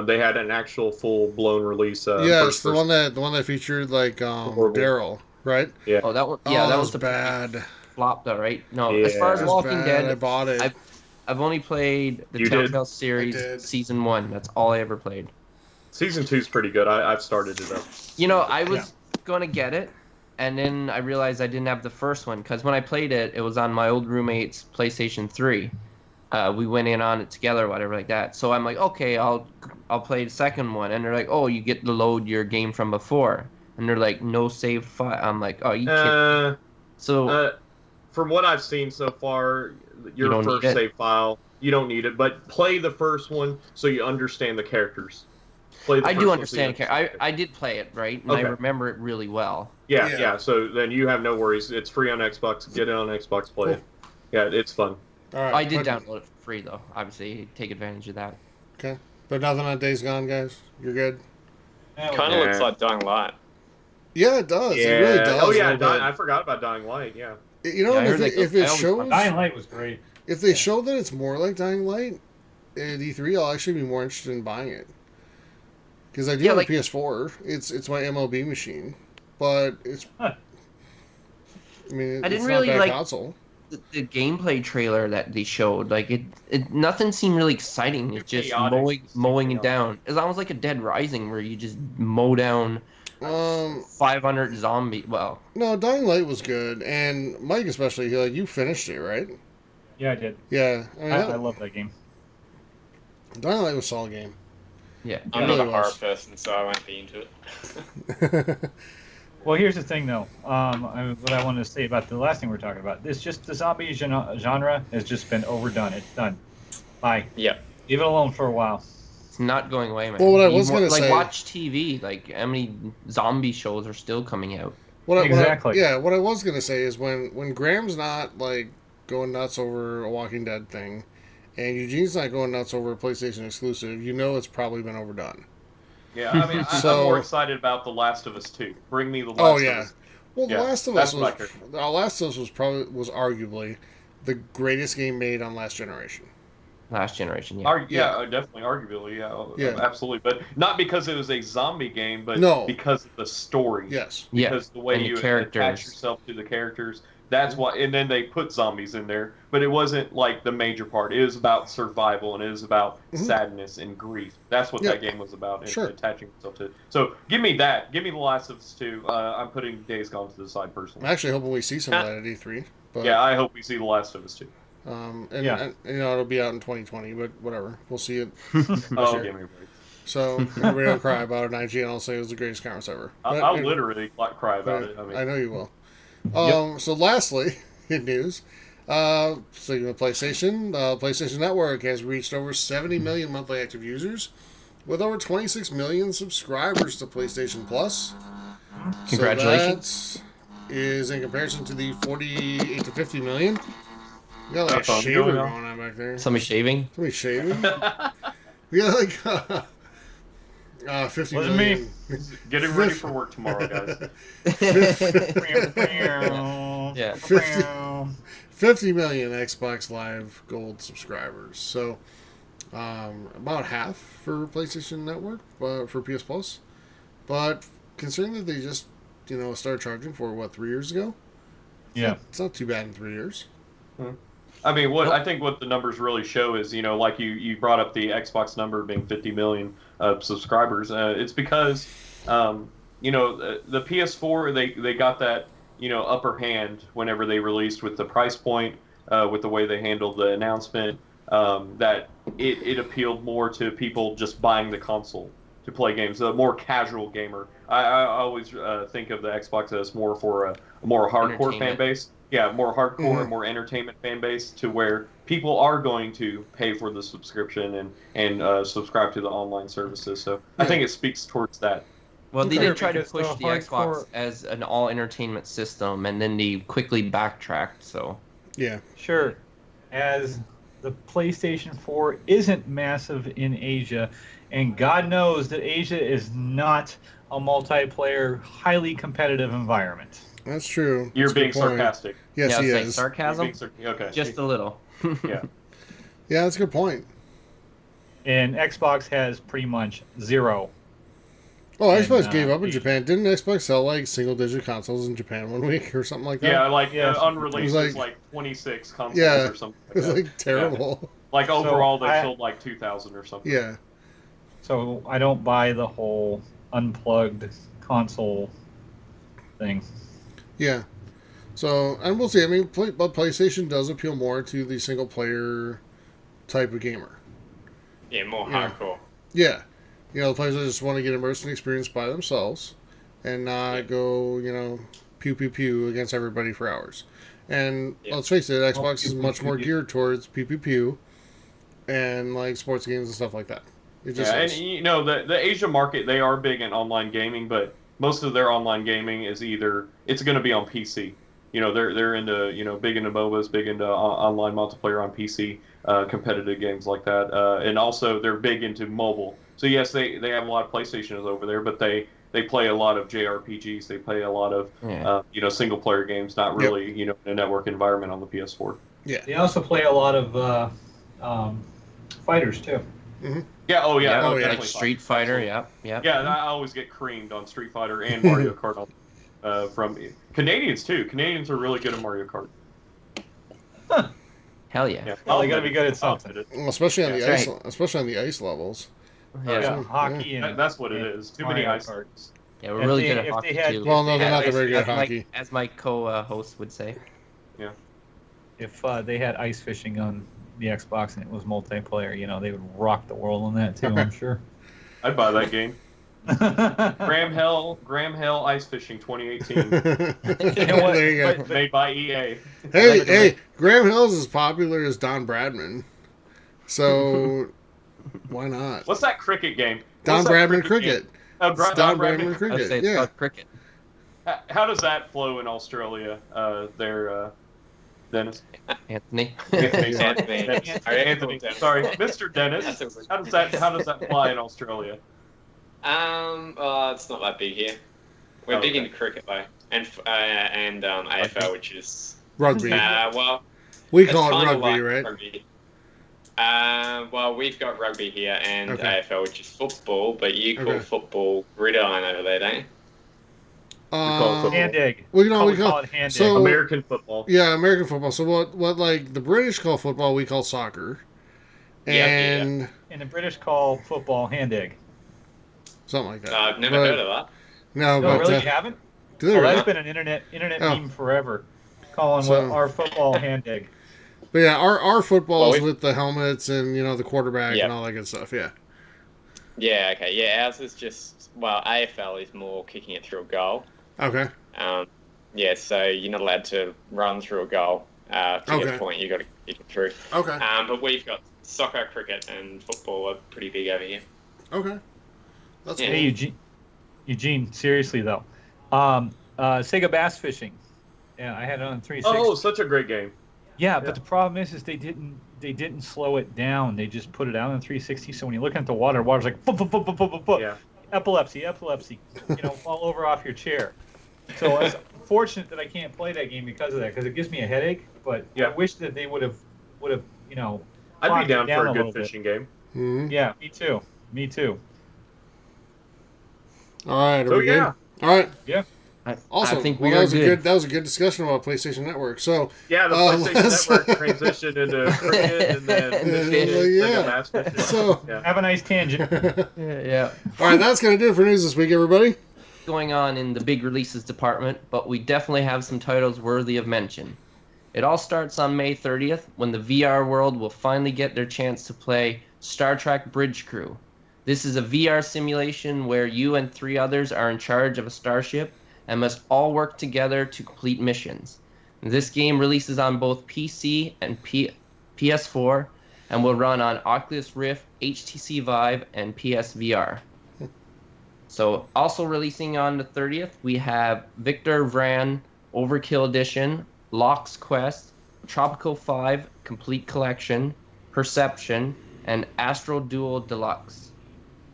They had an actual full-blown release. Yes, the one that featured like Daryl, right? Yeah. Oh, that one. Yeah, that was bad. Flop, though, right? No, as far as Walking Dead, I bought it. I've only played the Telltale series season 1. That's all I ever played. Season 2's pretty good. I've started it up. I was going to get it, and then I realized I didn't have the first one because when I played it, it was on my old roommate's PlayStation 3. We went in on it together or whatever like that. So I'm like, okay, I'll play the second one. And they're like, oh, you get to load your game from before. And they're like, no save file. I'm like, oh, you kidding? So from what I've seen so far, your first save file, you don't need it. But play the first one so you understand the characters. play the I first do one, understand. see the I did play it, right? And Okay. I remember it really well. Yeah. So then you have no worries. It's free on Xbox. Get it on Xbox. Play it. Yeah, it's fun. All right. I did download it for free, though. Obviously, take advantage of that. Okay. But nothing on Days Gone, guys? You're good? Kind of looks like Dying Light. Yeah, it does. Yeah. It really does. Oh yeah, I forgot about Dying Light. Yeah. You know, Yeah, if it shows... Dying Light was great. If they show that it's more like Dying Light at E3, I'll actually be more interested in buying it. Because I do have a PS4. It's my MLB machine. But it's... I mean, I it's didn't not really a bad like console. the gameplay trailer that they showed. Like it nothing seemed really exciting. It's just mowing it down. It's almost like a Dead Rising where you just mow down 500 zombie. Well, no, Dying Light was good, and Mike especially. You finished it, right? Yeah, I did. Yeah, I love that game. Dying Light was a solid game. yeah. I'm not a horror person, so I won't be into it. Well, here's the thing, though. What I wanted to say about the last thing we're talking about. It's just the zombie genre has just been overdone. It's done. Bye. Yeah. Leave it alone for a while. It's not going away, man. Well, what I was gonna say, watch TV. Like, how many zombie shows are still coming out? What I was gonna say is when Graham's not like going nuts over a Walking Dead thing, and Eugene's not going nuts over a PlayStation exclusive, it's probably been overdone. Yeah, I mean, I'm more excited about The Last of Us 2. Bring me The Last of Us. Well, The Last of Us was arguably the greatest game made on last generation. Last generation, yeah. Definitely, arguably, absolutely. But not because it was a zombie game, but because of the story. Yes. Because the way you attach yourself to the characters. That's why, and then they put zombies in there, but it wasn't like the major part. It was about survival, and it was about sadness and grief. That's what that game was about, attaching yourself to. So give me that. Give me The Last of Us 2. I'm putting Days Gone to the side personally. I'm actually hoping we see some of that at E3. But, yeah, I hope we see The Last of Us 2. And it'll be out in 2020, but whatever. We'll see it. Give me a break. So everybody will cry about it, and IGN will say it was the greatest conference ever. I'll literally cry about it. I know you will. So lastly, in news, speaking of PlayStation, PlayStation Network has reached over 70 million monthly active users, with over 26 million subscribers to PlayStation Plus. Congratulations! So that is in comparison to the 48 to 50 million. We got like a shaver going on back there. Somebody shaving? Somebody shaving? We got like 50 million. Getting ready for work tomorrow, guys. 50 million Xbox Live Gold subscribers. So about half for PlayStation Network, for PS Plus. But considering that they just started charging for 3 years ago? Yeah, it's not too bad in 3 years. I mean, I think what the numbers really show is, like you brought up the Xbox number being 50 million subscribers. It's because, the PS4, they got that, upper hand whenever they released with the price point, with the way they handled the announcement, that it appealed more to people just buying the console to play games, a more casual gamer. I always think of the Xbox as more for a more hardcore fan base. Yeah, more hardcore, more entertainment fan base, to where people are going to pay for the subscription and subscribe to the online services. So I think it speaks towards that. Well, they did try to push the Xbox as an all entertainment system, and then they quickly backtracked. So yeah, sure. As the PlayStation 4 isn't massive in Asia, and God knows that Asia is not a multiplayer, highly competitive environment. That's true. You're being sarcastic. Yes, he is. Sarcasm? Okay. Just a little. Yeah. Yeah, that's a good point. And Xbox has pretty much zero. Oh, Xbox gave up in Japan. Didn't Xbox sell like single-digit consoles in Japan one week or something like that? Yeah, unreleased is like 26 consoles or something like that. It was like terrible. Yeah. Like overall, they sold like 2,000 or something. Yeah. So I don't buy the whole unplugged console thing. Yeah. So, and we'll see. I mean, but PlayStation does appeal more to the single-player type of gamer. Yeah, more hardcore. Yeah. The players just want to get immersed in the experience by themselves and not go, pew against everybody for hours. And let's face it, Xbox is much more geared towards pew and like sports games and stuff like that. It just and is. you know the Asia market, they are big in online gaming, but most of their online gaming is either it's going to be on PC. You know, they're into big into MOBAs, big into online multiplayer on PC, competitive games like that, and also they're big into mobile. So yes, they have a lot of PlayStations over there, but they play a lot of JRPGs. They play a lot of single player games, not really in a network environment on the PS4. Yeah. They also play a lot of fighters too. Mm-hmm. Yeah. Oh yeah. Yeah, Oh, like definitely Street Fighter. Yeah. Yeah. I always get creamed on Street Fighter and Mario Kart from Canadians too. Canadians are really good at Mario Kart. Huh. Hell yeah. Well, they got to be good at something. Well, especially on the That's ice, especially on the ice levels. Yeah, hockey and that's what it is. Too many ice cards. Yeah, we're really good at hockey too. Well, no, they're not very good at hockey. As my co-host would say. Yeah. If they had ice fishing on the Xbox and it was multiplayer, they would rock the world on that too. I'm sure. I'd buy that game. Graham Hell Ice Fishing 2018. There you go. Made by EA. Hey, Graham Hill's as popular as Don Bradman, so why not? What's that cricket game? Don Bradman Cricket. Oh, Don Bradman Cricket. I'd say it's called cricket. How does that flow in Australia? Dennis. Anthony. Anthony. Sorry, Mr. Dennis. How does that fly in Australia? It's not that big here. We're big into cricket though, and AFL, which is rugby. Well, we call it rugby, like right? Rugby. Well, we've got rugby here and AFL, which is football, but you call football gridiron over there, don't you? Hand egg. We call it hand egg. So, American football. Yeah, American football. So what like the British call football, we call soccer. And and the British call football hand egg. Something like that. I've never heard of that. No, but really, you haven't? Do they That's been an internet meme forever, calling our football hand egg. But yeah, our football is with the helmets and the quarterback and all that good stuff. Yeah. Yeah. Okay. Yeah. Ours is just AFL is more kicking it through a goal. Okay. Yeah. So you're not allowed to run through a goal to get the point. You got to kick it through. Okay. But we've got soccer, cricket, and football are pretty big over here. Okay. That's cool. Hey, Eugene. Seriously though, Sega Bass Fishing. Yeah, I had it on 360. Oh, such a great game. Yeah, but the problem is they didn't slow it down. They just put it out on 360. So when you're looking at the water's like Yeah. Epilepsy, fall over off your chair. So it's fortunate that I can't play that game because of that, because it gives me a headache. But I wish that they would have. I'd be down for a good fishing game. Mm-hmm. Yeah, me too. All right, are we good? All right. Yeah. Also, I think that was a good discussion about PlayStation Network. So the PlayStation Network transitioned into cricket and then bass fishing. So have a nice tangent. Yeah. All right, that's gonna do it for news this week, everybody. Going on in the big releases department, but we definitely have some titles worthy of mention. It all starts on May 30th when the VR world will finally get their chance to play Star Trek Bridge Crew. This is a VR simulation where you and 3 others are in charge of a starship and must all work together to complete missions. This game releases on both PC and PS4 and will run on Oculus Rift, HTC Vive, and PSVR. So also releasing on the 30th, we have Victor Vran Overkill Edition, Locke's Quest, Tropical 5 Complete Collection, Perception, and Astral Duel Deluxe.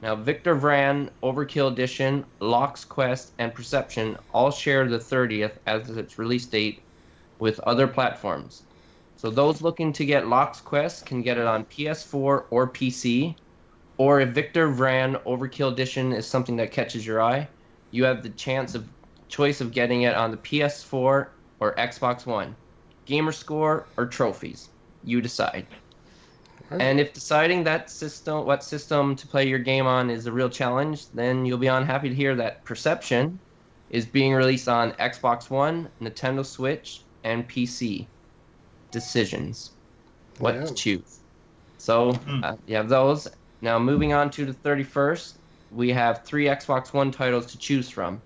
Now, Victor Vran, Overkill Edition, Locke's Quest, and Perception all share the 30th as its release date with other platforms. So those looking to get Locke's Quest can get it on PS4 or PC. Or if Victor Vran Overkill Edition is something that catches your eye, you have the choice of getting it on the PS4 or Xbox One. Gamer score or trophies. You decide. And if deciding what system to play your game on is a real challenge, then you'll be happy to hear that Perception is being released on Xbox One, Nintendo Switch, and PC. Decisions. What to choose. So you have those. Now moving on to the 31st, we have 3 Xbox One titles to choose from.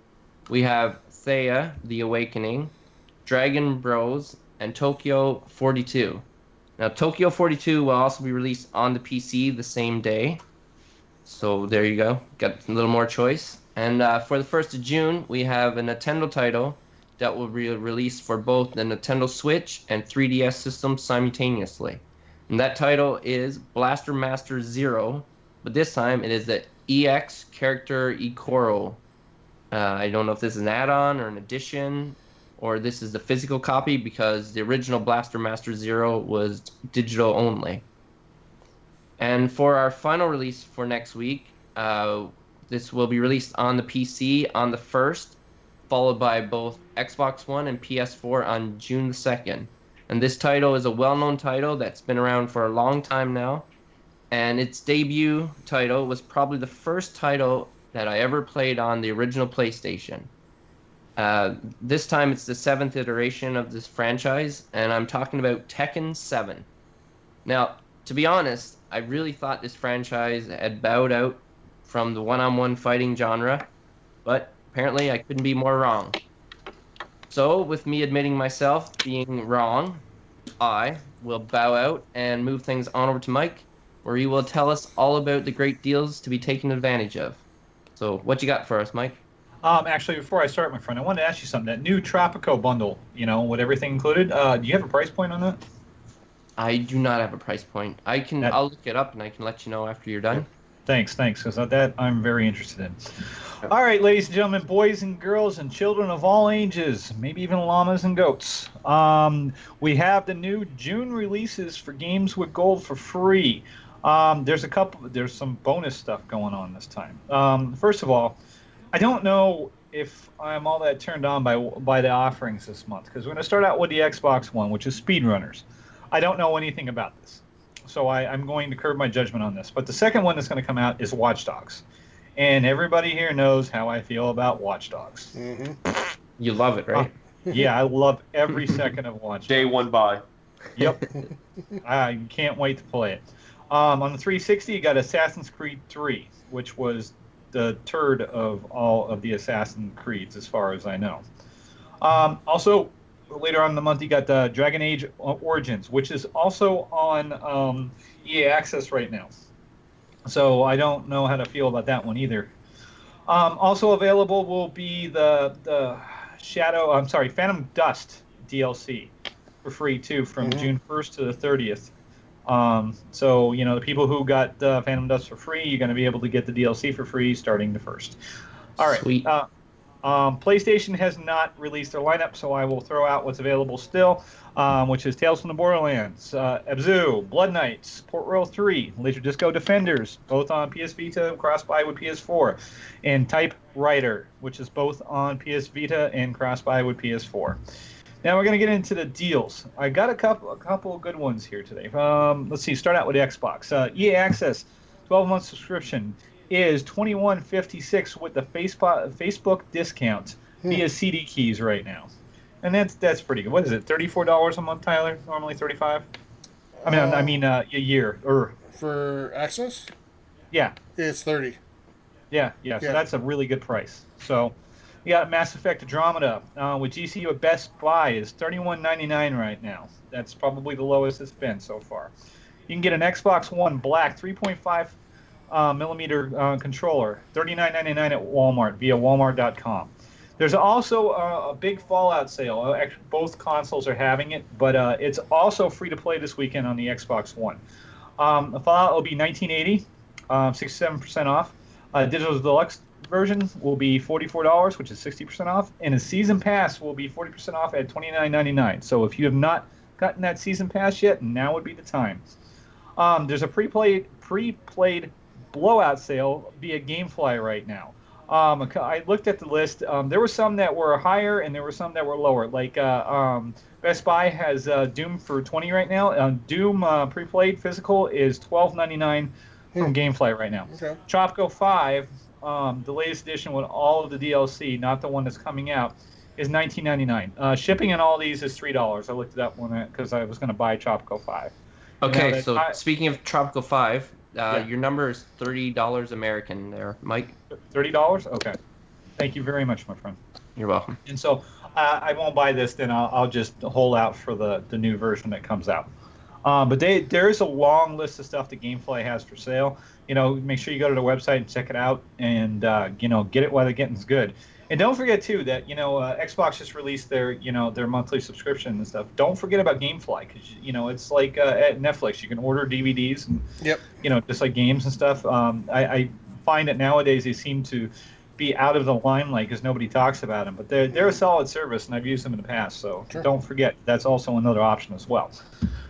We have Thea, The Awakening, Dragon Bros, and Tokyo 42. Now, Tokyo 42 will also be released on the PC the same day. So there you go. Got a little more choice. And for the 1st of June, we have a Nintendo title that will be released for both the Nintendo Switch and 3DS systems simultaneously. And that title is Blaster Master Zero, but this time it is the EX character Ikoro. I don't know if this is an add-on or an addition, or this is the physical copy because the original Blaster Master Zero was digital only. And for our final release for next week, this will be released on the PC on the 1st, followed by both Xbox One and PS4 on June the 2nd. And this title is a well-known title that's been around for a long time now. And its debut title was probably the first title that I ever played on the original PlayStation. This time it's the 7th iteration of this franchise, and I'm talking about Tekken 7. Now, to be honest, I really thought this franchise had bowed out from the one-on-one fighting genre, but apparently I couldn't be more wrong. So, with me admitting myself being wrong, I will bow out and move things on over to Mike, where he will tell us all about the great deals to be taken advantage of. So, what you got for us, Mike? Actually, before I start, my friend, I wanted to ask you something. That new Tropico bundle, with everything included, do you have a price point on that? I do not have a price point. I'll look it up and I can let you know after you're done. Thanks, because that I'm very interested in. All right, ladies and gentlemen, boys and girls and children of all ages, maybe even llamas and goats. We have the new June releases for games with gold for free. There's some bonus stuff going on this time. First of all, I don't know if I'm all that turned on by the offerings this month, because we're going to start out with the Xbox One, which is Speedrunners. I don't know anything about this, so I'm going to curb my judgment on this. But the second one that's going to come out is Watch Dogs. And everybody here knows how I feel about Watch Dogs. Mm-hmm. You love it, right? Yeah, I love every second of Watch Dogs. Day one buy. Yep. I can't wait to play it. On the 360, you got Assassin's Creed 3, which was the turd of all of the Assassin's Creeds, as far as I know. Also, later on in the month, you got the Dragon Age Origins, which is also on EA Access right now. So I don't know how to feel about that one either. Also available will be the Phantom Dust DLC for free too from June 1st to the 30th. So the people who got Phantom Dust for free, you're going to be able to get the DLC for free starting the 1st. All right. Sweet. PlayStation has not released their lineup, so I will throw out what's available still, which is Tales from the Borderlands, Abzu, Blood Knights, Port Royal 3, Laserdisco Defenders, both on PS Vita, cross-buy with PS4, and Typewriter, which is both on PS Vita and cross-buy with PS4. Now we're going to get into the deals. I got a couple of good ones here today. Let's see. Start out with Xbox. EA Access, 12-month subscription is $21.56 with the Facebook discount via CD keys right now, and that's pretty good. What is it? $34 a month, Tyler? Normally $35. I mean a year for Access. Yeah, it's $30. Yeah. So that's a really good price. So. You got Mass Effect Andromeda with GC with Best Buy is $31.99 right now. That's probably the lowest it's been so far. You can get an Xbox One Black 3.5 millimeter controller, $39.99 at Walmart via Walmart.com. There's also a big Fallout sale. Actually, both consoles are having it, but it's also free to play this weekend on the Xbox One. The Fallout will be $19.80, 67% off. Digital Deluxe version will be $44, which is 60% off, and a season pass will be 40% off at $29.99. So if you have not gotten that season pass yet, now would be the time. There's a pre-played blowout sale via GameFly right now. I looked at the list. There were some that were higher and there were some that were lower. Like Best Buy has Doom for $20 right now. Doom pre-played physical is $12.99 from GameFly right now. Okay. Tropico 5. The latest edition with all of the DLC, not the one that's coming out, is $19.99. Shipping on all these is $3. I looked it up because I was going to buy Tropico 5. Okay, so speaking of Tropico 5, your number is $30 American there, Mike. $30? Okay. Thank you very much, my friend. You're welcome. And so I won't buy this, then I'll just hold out for the new version that comes out. But there's a long list of stuff that GameFly has for sale. Make sure you go to the website and check it out, and get it while the getting's good. And don't forget too that Xbox just released their monthly subscription and stuff. Don't forget about GameFly, because it's like at Netflix. You can order DVDs and just like games and stuff. I find that nowadays they seem to be out of the limelight because nobody talks about them, but they're a solid service, and I've used them in the past. So Don't forget, that's also another option as well.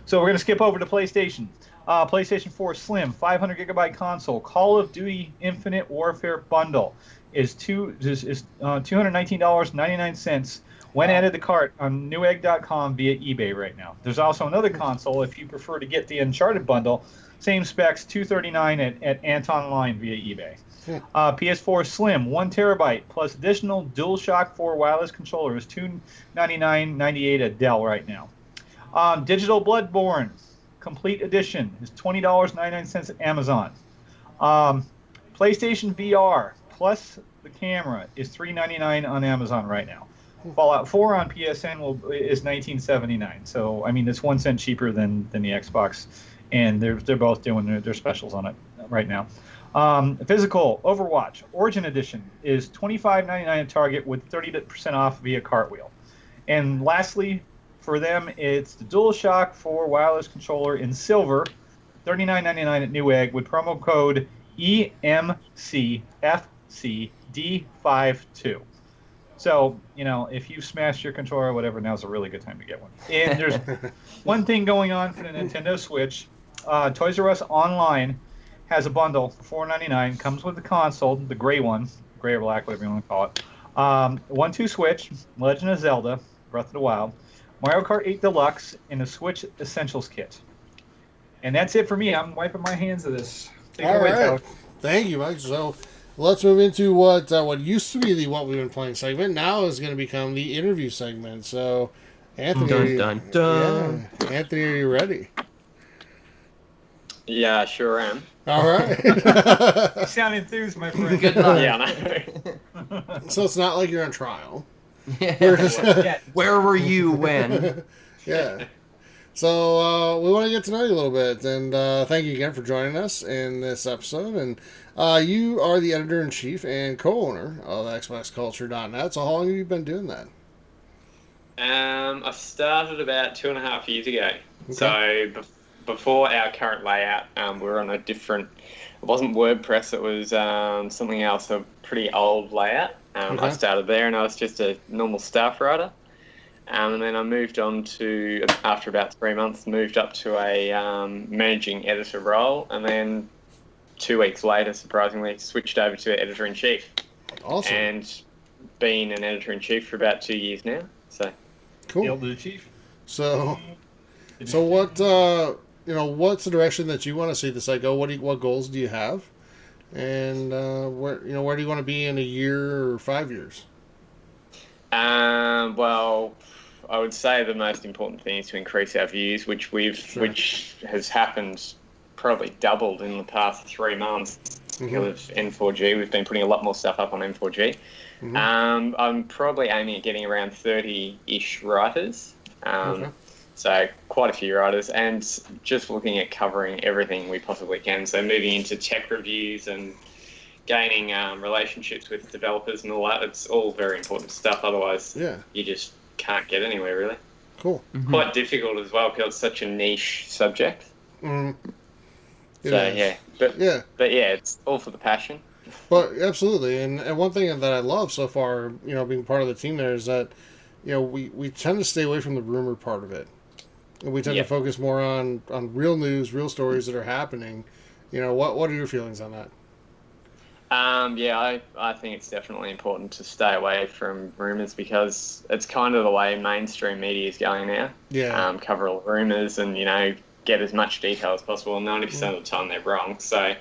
So we're going to skip over to PlayStation. PlayStation 4 Slim 500 gigabyte console Call of Duty Infinite Warfare bundle is $219.99 when added to cart on newegg.com via eBay right now. There's also another console if you prefer to get the Uncharted bundle, same specs, $239 at Antonline via eBay. PS4 Slim 1 terabyte plus additional DualShock 4 wireless controller is $299.98 at Dell right now. Digital Bloodborne Complete Edition is $20.99 at Amazon. PlayStation VR plus the camera is $399 on Amazon right now. Fallout 4 on PSN is $19.79. So I mean, it's 1 cent cheaper than the Xbox, and they're both doing their specials on it right now. Physical Overwatch Origin Edition is $25.99 at Target with 30% off via Cartwheel. And lastly, for them, it's the DualShock 4 wireless controller in silver, $39.99 at Newegg with promo code EMCFCD52. So, if you smashed your controller or whatever, now's a really good time to get one. And there's one thing going on for the Nintendo Switch. Toys R Us Online has a bundle for $4.99. Comes with the console, the gray one, gray or black, whatever you want to call it. 1-2 Switch, Legend of Zelda, Breath of the Wild, Mario Kart 8 Deluxe, and a Switch Essentials Kit. And that's it for me. I'm wiping my hands of this. Take it away, Tyler. Thank you, Mike. So let's move into what used to be the What We've Been Playing segment. Now is going to become the interview segment. So, Anthony, dun, dun, dun. Yeah. Anthony, are you ready? Yeah, sure am. All right. You sound enthused, my friend. Good luck. Yeah, I know. So it's not like you're on trial. Yeah. Where were you when? Yeah. So we want to get to know you a little bit, and thank you again for joining us in this episode. And you are the editor-in-chief and co-owner of XboxCulture.net. So how long have you been doing that? I started about 2.5 years ago. Okay. So before our current layout, we were on a different. It wasn't WordPress. It was something else, a pretty old layout. I started there, and I was just a normal staff writer. And then I moved on to, after about 3 months, moved up to a managing editor role. And then 2 weeks later, surprisingly, switched over to editor-in-chief. Awesome. And been an editor-in-chief for about 2 years now. So cool. Hail to the chief. So what what's the direction that you want to see the site go? What goals do you have? And where do you want to be in a year or 5 years? Well, I would say the most important thing is to increase our views, which has happened, probably doubled in the past 3 months because of N4G. We've been putting a lot more stuff up on N4G. I'm probably aiming at getting around 30-ish writers. So quite a few writers, and just looking at covering everything we possibly can. So moving into tech reviews and gaining relationships with developers and all that. It's all very important stuff. Otherwise, you just can't get anywhere, really. Cool. Quite difficult as well because it's such a niche subject. But it's all for the passion. But absolutely, and one thing that I love so far, being part of the team there, is that we tend to stay away from the rumor part of it. We tend to focus more on real news, real stories that are happening. What are your feelings on that? I think it's definitely important to stay away from rumours because it's kind of the way mainstream media is going now. Yeah. Cover all rumours and, get as much detail as possible. 90% of the time they're wrong. So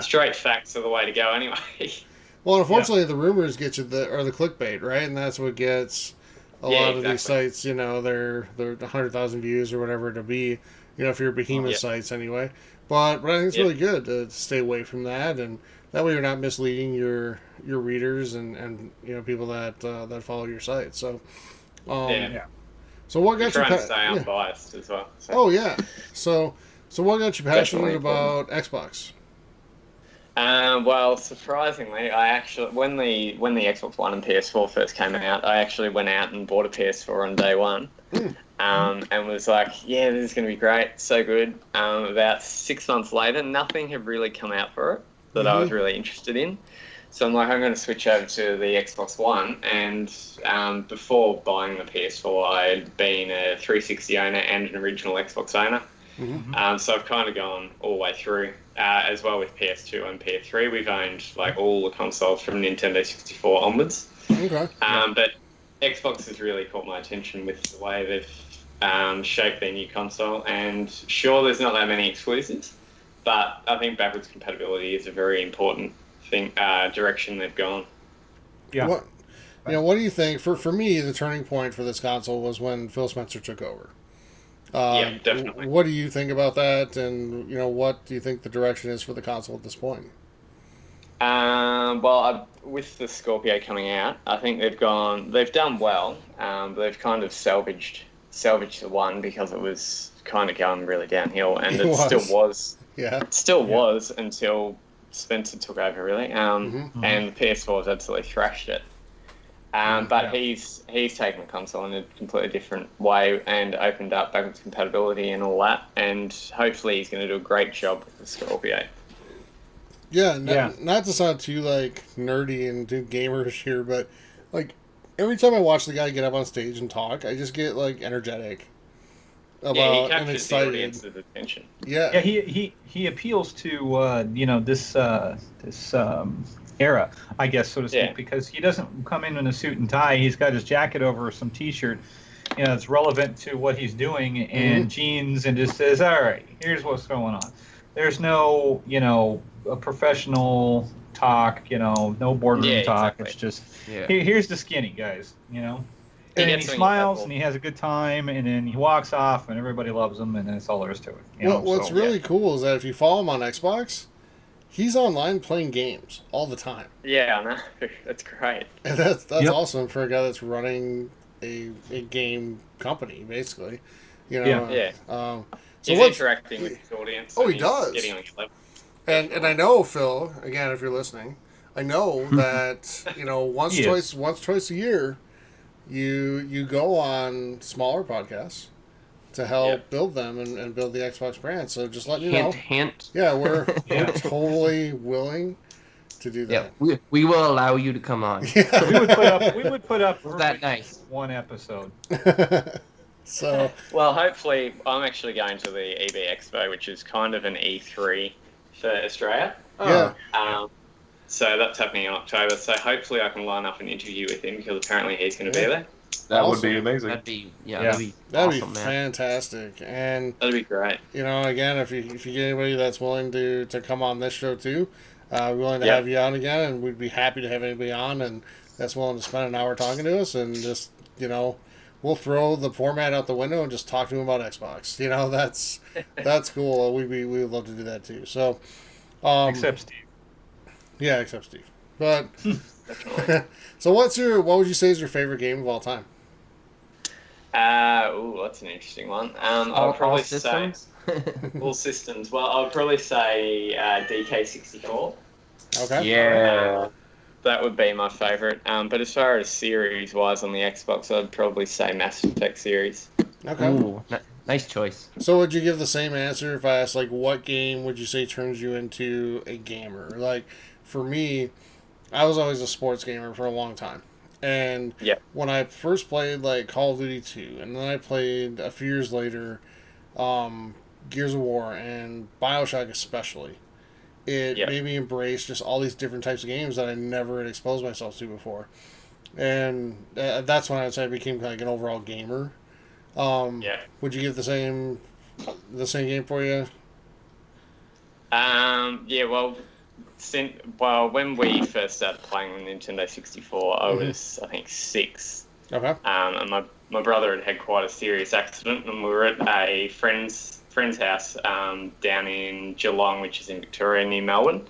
straight facts are the way to go anyway. Well, unfortunately, the rumors get you the clickbait, right? And that's what gets a lot of these sites, they're 100,000 views or whatever it'll be, if you're behemoth sites anyway. But I think it's really good to stay away from that, and that way you're not misleading your readers and people that follow your site. So, So what got you? Trying to stay unbiased as well. So. Oh yeah. So what got you passionate about Xbox? Well, surprisingly, I actually when the Xbox One and PS4 first came out, I actually went out and bought a PS4 on day one, and was like, "Yeah, this is going to be great, so good." About 6 months later, nothing had really come out for it that I was really interested in. So I'm like, I'm going to switch over to the Xbox One. And before buying the PS4, I had been a 360 owner and an original Xbox owner. So I've kind of gone all the way through, as well with PS2 and PS3. We've owned like all the consoles from Nintendo 64 onwards. Okay. But Xbox has really caught my attention with the way they've shaped their new console. And sure, there's not that many exclusives, but I think backwards compatibility is a very important thing, direction they've gone. Yeah. What do you think? For me, the turning point for this console was when Phil Spencer took over. Yeah, definitely. What do you think about that? And what do you think the direction is for the console at this point? Well, with the Scorpio coming out, I think they've done well. But they've kind of salvaged the One because it was kind of going really downhill, and it still was. Yeah. It still was until Spencer took over, really. And the PS4 has absolutely thrashed it. But he's taken the console in a completely different way and opened up backwards compatibility and all that. And hopefully he's going to do a great job with the Scorpio. Yeah, not to sound too nerdy and too gamerish here, but every time I watch the guy get up on stage and talk, I just get energetic about and excited. The audience's attention. Yeah, he appeals to this era, I guess, so to speak, because he doesn't come in a suit and tie. He's got his jacket over some t-shirt, it's relevant to what he's doing, and jeans, and just says, "All right, here's what's going on." There's no, a professional talk, no boardroom talk. Exactly. It's just here's the skinny guys, And he smiles and he has a good time, and then he walks off, and everybody loves him, and that's all there is to it. What's really cool is that if you follow him on Xbox, he's online playing games all the time. Yeah, I know. That's great. And that's awesome for a guy that's running a game company, basically. So he's interacting with his audience. Oh, he does. Getting on your level. And I know, Phil, again, if you're listening, I know that once twice a year, you go on smaller podcasts to help build them and build the Xbox brand. So just let you know. Hint. Yeah, we're totally willing to do that. Yeah, we will allow you to come on. Yeah. So we would put up that nice one episode. So well, hopefully, I'm actually going to the EB Expo, which is kind of an E3 for Australia. Yeah. So that's happening in October. So hopefully I can line up an interview with him because apparently he's going to be there. That would be amazing. That'd be awesome, fantastic. And that'd be great. Again, if you get anybody that's willing to come on this show too, we're willing to have you on again, and we'd be happy to have anybody on and that's willing to spend an hour talking to us, and just we'll throw the format out the window and just talk to him about Xbox. That's cool. We would love to do that too. So, except Steve. Yeah, except Steve. But so what would you say is your favorite game of all time? That's an interesting one. I'll probably say all systems. Well, I'll probably say DK64. Okay. Yeah. That would be my favourite. But as far as series-wise on the Xbox, I'd probably say Mass Effect series. Okay. Ooh, nice choice. So would you give the same answer if I asked, what game would you say turns you into a gamer? For me, I was always a sports gamer for a long time. And when I first played, Call of Duty 2, and then I played, a few years later, Gears of War and Bioshock especially, it made me embrace just all these different types of games that I never had exposed myself to before. And that's when I would say I became an overall gamer. Would you give the same game for you? When we first started playing the Nintendo 64, I was, I think, 6. Okay. And my brother had quite a serious accident, and we were at a friend's house down in Geelong, which is in Victoria, near Melbourne.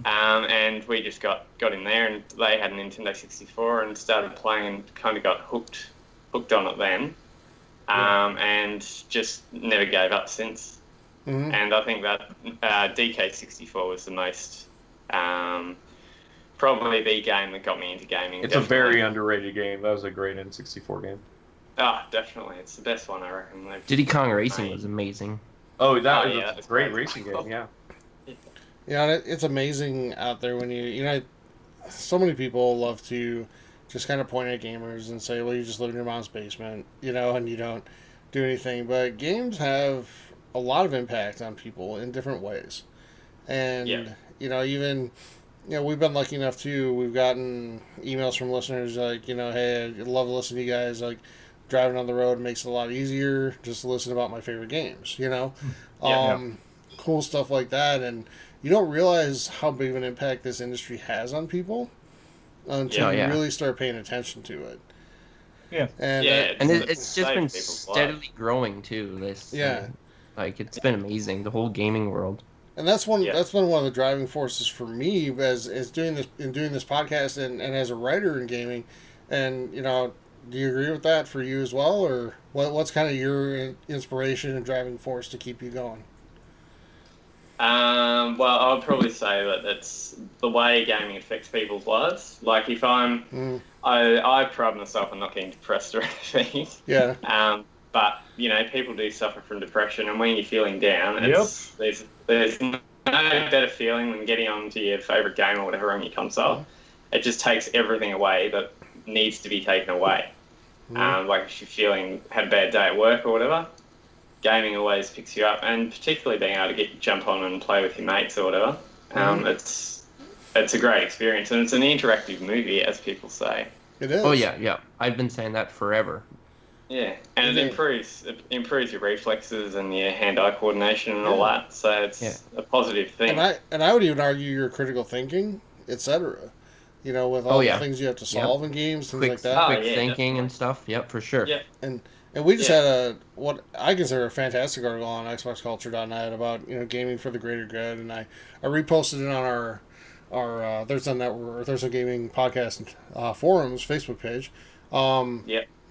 And we just got in there, and they had a Nintendo 64 and started playing and kind of got hooked on it then. and just never gave up since. Mm-hmm. And I think that DK64 was the most, probably the game that got me into gaming. It's a very underrated game. That was a great N64 game. Oh, definitely. It's the best one, I reckon. Diddy Kong Racing was amazing. Oh, that was a great racing game, yeah. Yeah, it's amazing out there when you know, so many people love to just kind of point at gamers and say, well, you just live in your mom's basement, you know, and you don't do anything. But games have a lot of impact on people in different ways. And, you know, even, you know, we've been lucky enough too. We've gotten emails from listeners like, you know, hey, I'd love to listen to you guys. Like, driving on the road makes it a lot easier just to listen about my favorite games, you know? Cool stuff like that. And you don't realize how big of an impact this industry has on people until you really start paying attention to it. Yeah. And it's just been steadily growing too. Like it's been amazing, the whole gaming world. And that's been one of the driving forces for me as doing this podcast and as a writer in gaming. And you know, do you agree with that for you as well, or what's kind of your inspiration and driving force to keep you going? Well, I'll probably say that it's the way gaming affects people's lives. Like if I pride myself on not getting depressed or anything. Yeah. But you know, people do suffer from depression, and when you're feeling down, there's no better feeling than getting onto your favorite game or whatever on your console. It just takes everything away that needs to be taken away. Like if you're had a bad day at work or whatever, gaming always picks you up, and particularly being able to jump on and play with your mates or whatever. It's a great experience, and it's an interactive movie, as people say. It is. Oh yeah. I've been saying that forever. Yeah, and it improves your reflexes and your hand-eye coordination and all that. So it's a positive thing. And I would even argue your critical thinking, etc. You know, with all the things you have to solve in games, things like that. Quick thinking and stuff. Yep, for sure. Yeah. And we just had what I consider a fantastic article on XboxCulture.net about, you know, gaming for the greater good, and I reposted it on our Thursday Network, Thursday Gaming Podcast forums Facebook page.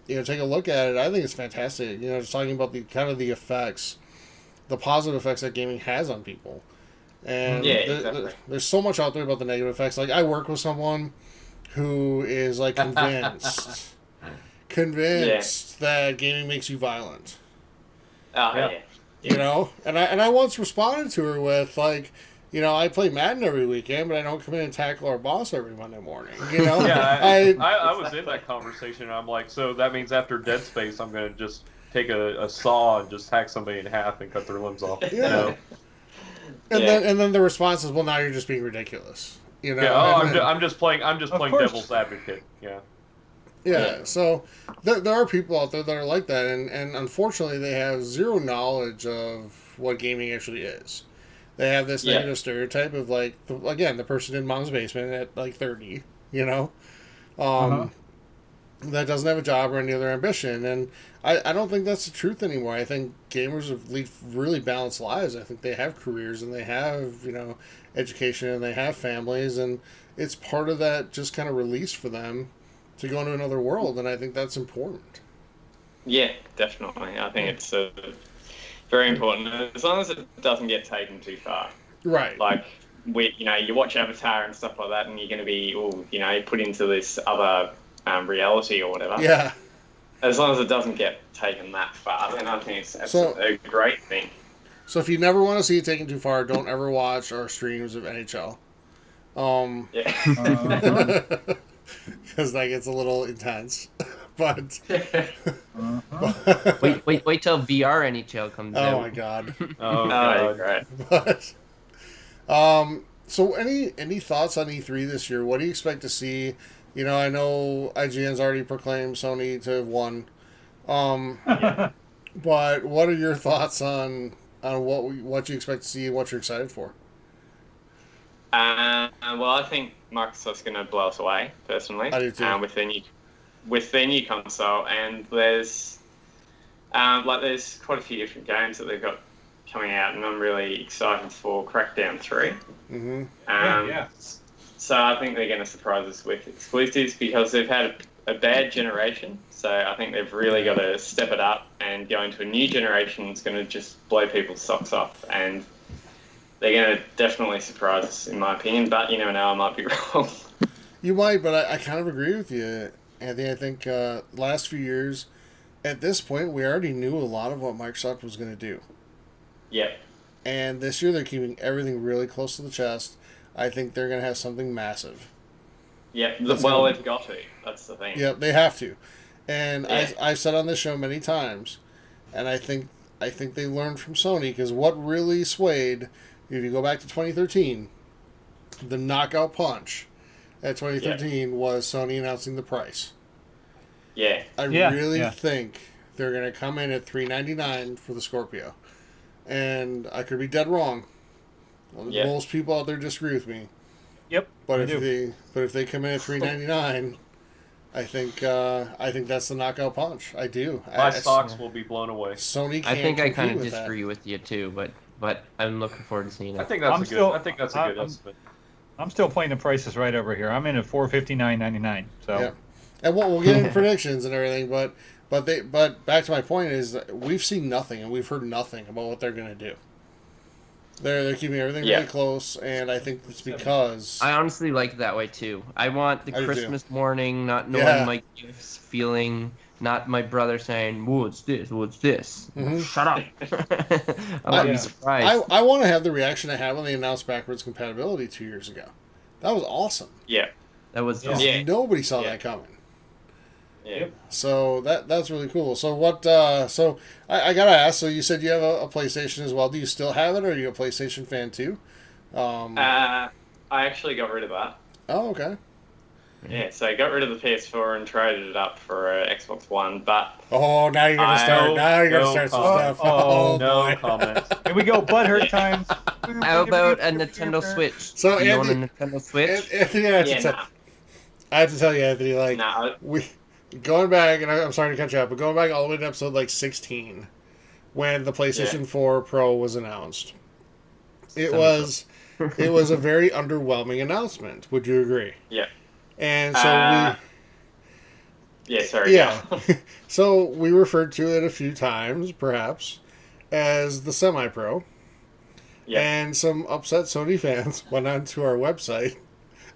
You know, take a look at it. I think it's fantastic. You know, just talking about the kind of the effects, the positive effects that gaming has on people. And there's so much out there about the negative effects. Like, I work with someone who is like convinced that gaming makes you violent. You know, and I once responded to her with like, you know, I play Madden every weekend, but I don't come in and tackle our boss every Monday morning. You know, I was in that conversation. And I'm like, so that means after Dead Space, I'm gonna just take a saw and just hack somebody in half and cut their limbs off. You know? And then the response is, well, now you're just being ridiculous. You know, I'm just playing devil's advocate. Yeah. So there are people out there that are like that, and unfortunately, they have zero knowledge of what gaming actually is. They have this negative stereotype of, like, again, the person in mom's basement at, like, 30, you know? That doesn't have a job or any other ambition. And I don't think that's the truth anymore. I think gamers lead really balanced lives. I think they have careers and they have, you know, education and they have families. And it's part of that just kind of release for them to go into another world. And I think that's important. Yeah, definitely. I think it's very important, as long as it doesn't get taken too far. Right. Like, you watch Avatar and stuff like that, and you're going to be, put into this other reality or whatever. Yeah. As long as it doesn't get taken that far, then I think it's a great thing. So if you never want to see it taken too far, don't ever watch our streams of NHL. Because that gets a little intense. But wait till VR NHL comes out. Oh my god. Oh god. Right. But so any thoughts on E3 this year? What do you expect to see? You know, I know IGN's already proclaimed Sony to have won. But what are your thoughts on what you expect to see and what you're excited for? Well, I think Microsoft's going to blow us away, personally. I do too. With their new console, and there's quite a few different games that they've got coming out, and I'm really excited for Crackdown 3. Mm-hmm. So I think they're going to surprise us with exclusives, because they've had a bad generation. So I think they've really got to step it up and go into a new generation that's going to just blow people's socks off. And they're going to definitely surprise us, in my opinion. But you never know, I might be wrong. You might, but I kind of agree with you, Anthony. I think last few years, at this point, we already knew a lot of what Microsoft was going to do. Yep. And this year, they're keeping everything really close to the chest. I think they're going to have something massive. Yep. Well, they've got to. That's the thing. Yep, they have to. And Yeah. I've said on this show many times, and I think they learned from Sony, because what really swayed, if you go back to 2013, the knockout punch at 2013 was Sony announcing the price. Yeah. I really think they're going to come in at $399 for the Scorpio. And I could be dead wrong. Yeah. Most people out there disagree with me. Yep. But if they come in at $399, I think that's the knockout punch. I do. My stocks will be blown away. Sony can't I think I kind of with disagree with you too, but I'm looking forward to seeing it. I think that's a good estimate. I'm still playing the prices right over here. I'm in at $459.99. So. Yeah. And we'll get into predictions and everything, but back to my point is that we've seen nothing and we've heard nothing about what they're going to do. They're keeping everything really close, and I think it's because I honestly like it that way too. I want the Christmas morning, not knowing my gifts, feeling, not my brother saying, "What's this? What's this?" Mm-hmm. Shut up. I want to be surprised. I want to have the reaction I had when they announced backwards compatibility 2 years ago. That was awesome. Yeah. That was Nobody saw that coming. Yeah. So that's really cool. So what? So I gotta ask. So you said you have a PlayStation as well. Do you still have it, or are you a PlayStation fan too? I actually got rid of that. Oh, okay. Yeah, so I got rid of the PS4 and traded it up for Xbox One. But now you're gonna start. Now you're gonna start some stuff. No comments. Here we go, butthurt times. How about a Nintendo Switch? So you own a Nintendo Switch? Anthony, I have to tell you, Anthony. Going back, and I'm sorry to cut you off, but going back all the way to episode 16, when the PlayStation 4 Pro was announced, it was a very underwhelming announcement. Would you agree? Yeah. And so so we referred to it a few times, perhaps, as the Semi-Pro. Yeah. And some upset Sony fans went onto our website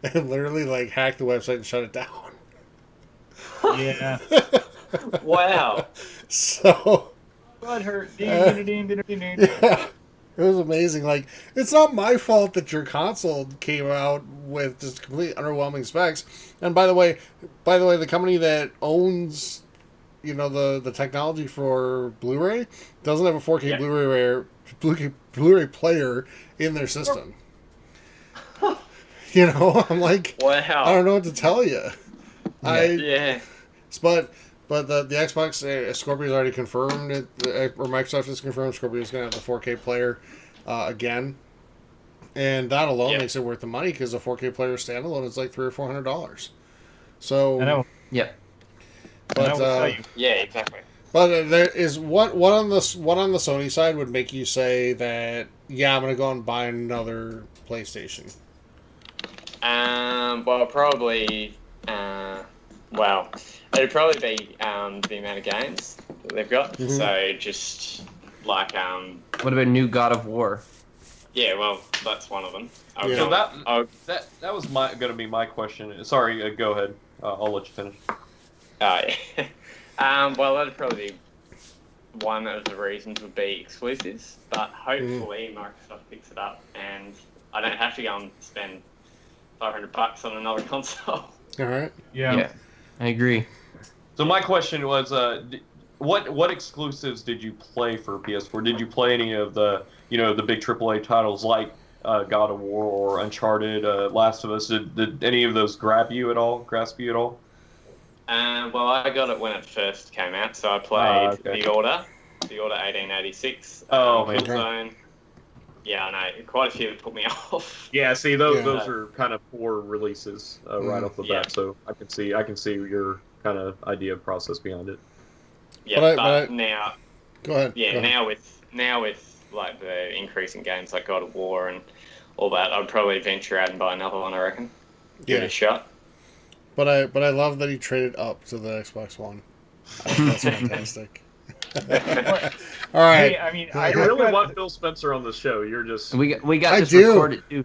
and literally hacked the website and shut it down. Yeah. Wow. So. Butthurt. Yeah. It was amazing. It's not my fault that your console came out with just complete underwhelming specs. And by the way, the company that owns, the technology for Blu-ray doesn't have a 4K Blu-ray player in their system. I'm like, wow. I don't know what to tell you. Yeah. But the Xbox Scorpio's already confirmed it, or Microsoft has confirmed Scorpio's going to have the 4K player again, and that alone makes it worth the money because the 4K player standalone is like $300 or $400. So I know. Yeah. But yeah, exactly. But there is what on the Sony side would make you say that I'm going to go and buy another PlayStation. Well, probably. It'd probably be the amount of games that they've got. Mm-hmm. So just what about new God of War? Yeah, well, that's one of them. So that was going to be my question. Sorry, go ahead. I'll let you finish. Yeah. Well, that'd probably be one of the reasons would be exclusives, but hopefully Microsoft picks it up and I don't have to go and spend $500 on another console. All right. Yeah. I agree. So my question was, what exclusives did you play for PS4? Did you play any of the the big AAA titles like God of War or Uncharted, Last of Us? Did any of those grasp you at all? Well, I got it when it first came out, so I played The Order 1886. Killzone. Yeah, I know. Quite a few put me off. Yeah, see, those are kind of poor releases right off the bat. So I can see your kind of idea of process behind it. Yeah, but now. Go ahead. Yeah, go ahead. now with the increase in games like God of War and all that, I'd probably venture out and buy another one. I reckon. Give it a shot. But I love that he traded up to the Xbox One. I think that's fantastic. All right. Hey, I mean, I really want Phil Spencer on the show. You're just we got I this do. recorded too.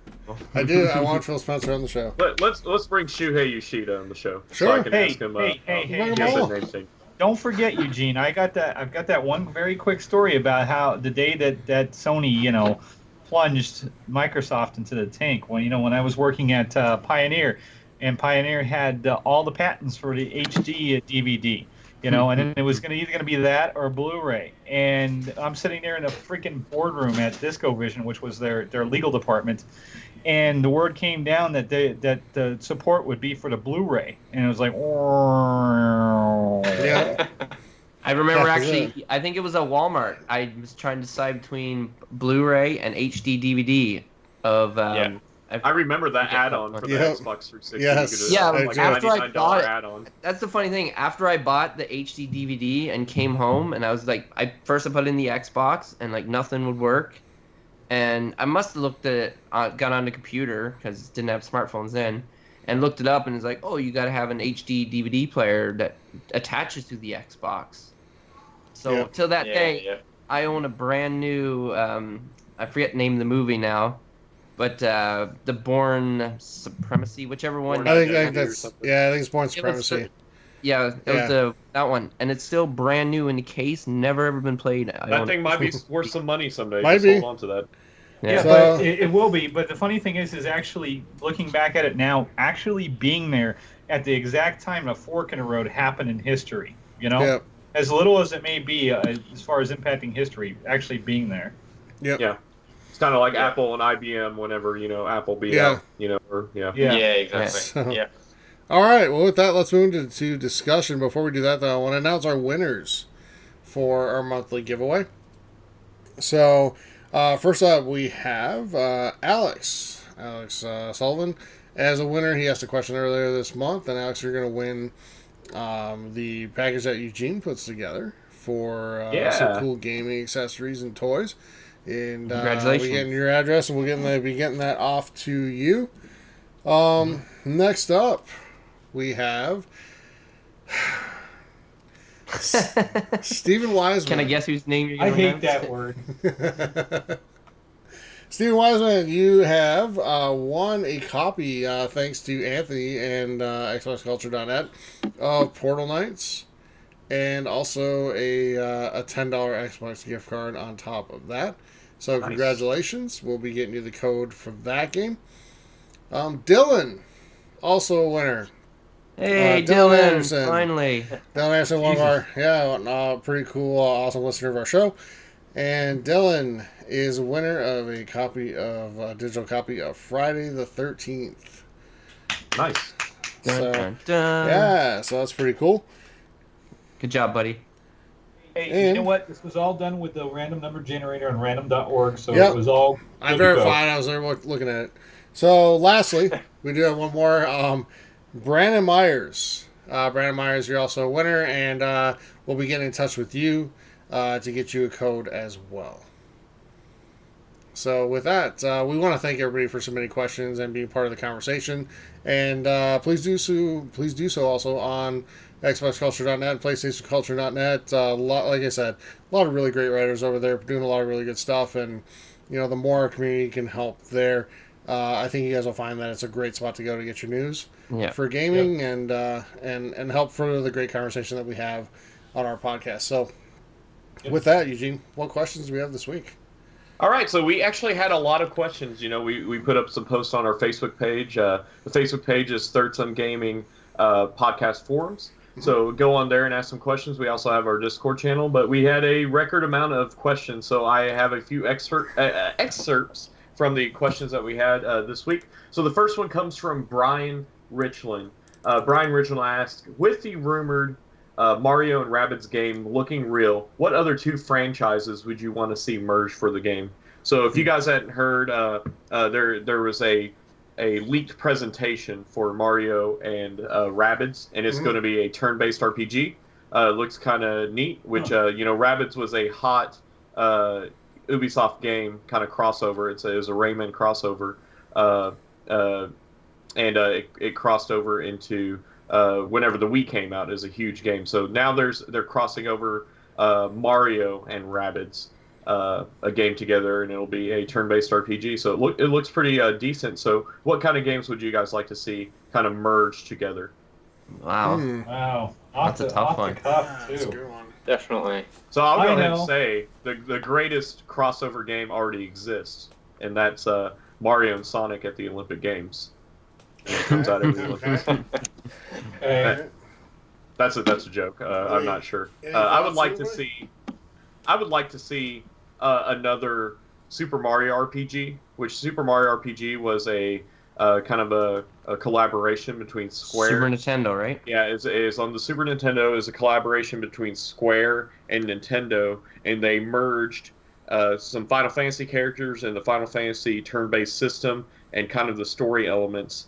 I do. I want Phil Spencer on the show. let's bring Shuhei Yoshida on the show so Sure. I can ask him. Hey. Don't forget, Eugene. I've got that one very quick story about how the day that Sony, plunged Microsoft into the tank when I was working at Pioneer, and Pioneer had all the patents for the HD DVD. And it was either going to be that or Blu-ray. And I'm sitting there in a freaking boardroom at DiscoVision, which was their legal department, and the word came down that the support would be for the Blu-ray, and it was like, yeah. I remember actually, I think it was at Walmart. I was trying to decide between Blu-ray and HD DVD of. I remember that add-on for the Xbox 360. Yes. After I bought it, add-on. that's the funny thing. After I bought the HD DVD and came home, and I was like, I put it in the Xbox, and like nothing would work. And I must have looked at it, got on the computer because didn't have smartphones then, and looked it up, and it's like, oh, you got to have an HD DVD player that attaches to the Xbox. So till that day, I own a brand new. I forget the name of the movie now. But the Bourne Supremacy, whichever one. I think it's Bourne Supremacy. It was that one, and it's still brand new in the case, never ever been played. That thing might be worth some money someday. Might be. Hold on to that. Yeah, but it will be. But the funny thing is actually looking back at it now, actually being there at the exact time a fork in the road happened in history. As little as it may be, as far as impacting history, actually being there. Yep. Yeah. It's kind of like Apple and IBM whenever, Apple beat out, exactly. So, all right. Well, with that, let's move into discussion. Before we do that, though, I want to announce our winners for our monthly giveaway. So, first up, we have Alex Sullivan as a winner. He asked a question earlier this month, and Alex, you're going to win the package that Eugene puts together for some cool gaming accessories and toys. And congratulations. we're getting your address, and we'll be getting that off to you. Next up, we have Stephen Wiseman. Can I guess whose name you're going to hate that word. Stephen Wiseman, you have won a copy, thanks to Anthony and XboxCulture.net, of Portal Knights, and also a $10 Xbox gift card on top of that. So nice. Congratulations. We'll be getting you the code for that game. Dylan, also a winner. Hey, Dylan Anderson. Finally. Dylan Anderson, one of our, pretty cool, awesome listener of our show. And Dylan is a winner of a digital copy of Friday the 13th. Nice. So, so that's pretty cool. Good job, buddy. Hey, you know what? This was all done with the random number generator on random.org, so it was all. I verified. I was there looking at it. So, lastly, we do have one more. Brandon Myers. Brandon Myers, you're also a winner, and we'll be getting in touch with you to get you a code as well. So, with that, we want to thank everybody for submitting questions and being part of the conversation. And please do so also on XboxCulture.net and PlayStationCulture.net. Like I said, a lot of really great writers over there doing a lot of really good stuff. And, the more our community can help there, I think you guys will find that it's a great spot to go to get your news for gaming and help further the great conversation that we have on our podcast. So, with that, Eugene, what questions do we have this week? All right, so we actually had a lot of questions. We put up some posts on our Facebook page. The Facebook page is Third Son Gaming Podcast Forums. So go on there and ask some questions. We also have our Discord channel, but we had a record amount of questions. So I have a few excerpts from the questions that we had this week. So the first one comes from Brian Richland. Brian Richland asked, with the rumored Mario and Rabbids game looking real, what other two franchises would you want to see merge for the game? So if you guys hadn't heard, there was a leaked presentation for Mario and Rabbids, and it's going to be a turn-based RPG. It looks kind of neat, which, Rabbids was a hot Ubisoft game kind of crossover. It was a Rayman crossover, and it crossed over into whenever the Wii came out is a huge game. So now they're crossing over Mario and Rabbids a game together, and it'll be a turn-based RPG. So it looks pretty decent. So what kind of games would you guys like to see kind of merge together? Wow. Wow. That's a tough one. That's a good one. Definitely. So I'll go ahead and say the greatest crossover game already exists, and that's Mario and Sonic at the Olympic Games. And it comes out every Olympics. That's a joke. I'm not sure. I would like to see another Super Mario RPG, which Super Mario RPG was a kind of a collaboration between Square. Super Nintendo, right? Yeah, is on the Super Nintendo is a collaboration between Square and Nintendo, and they merged some Final Fantasy characters and the Final Fantasy turn-based system and kind of the story elements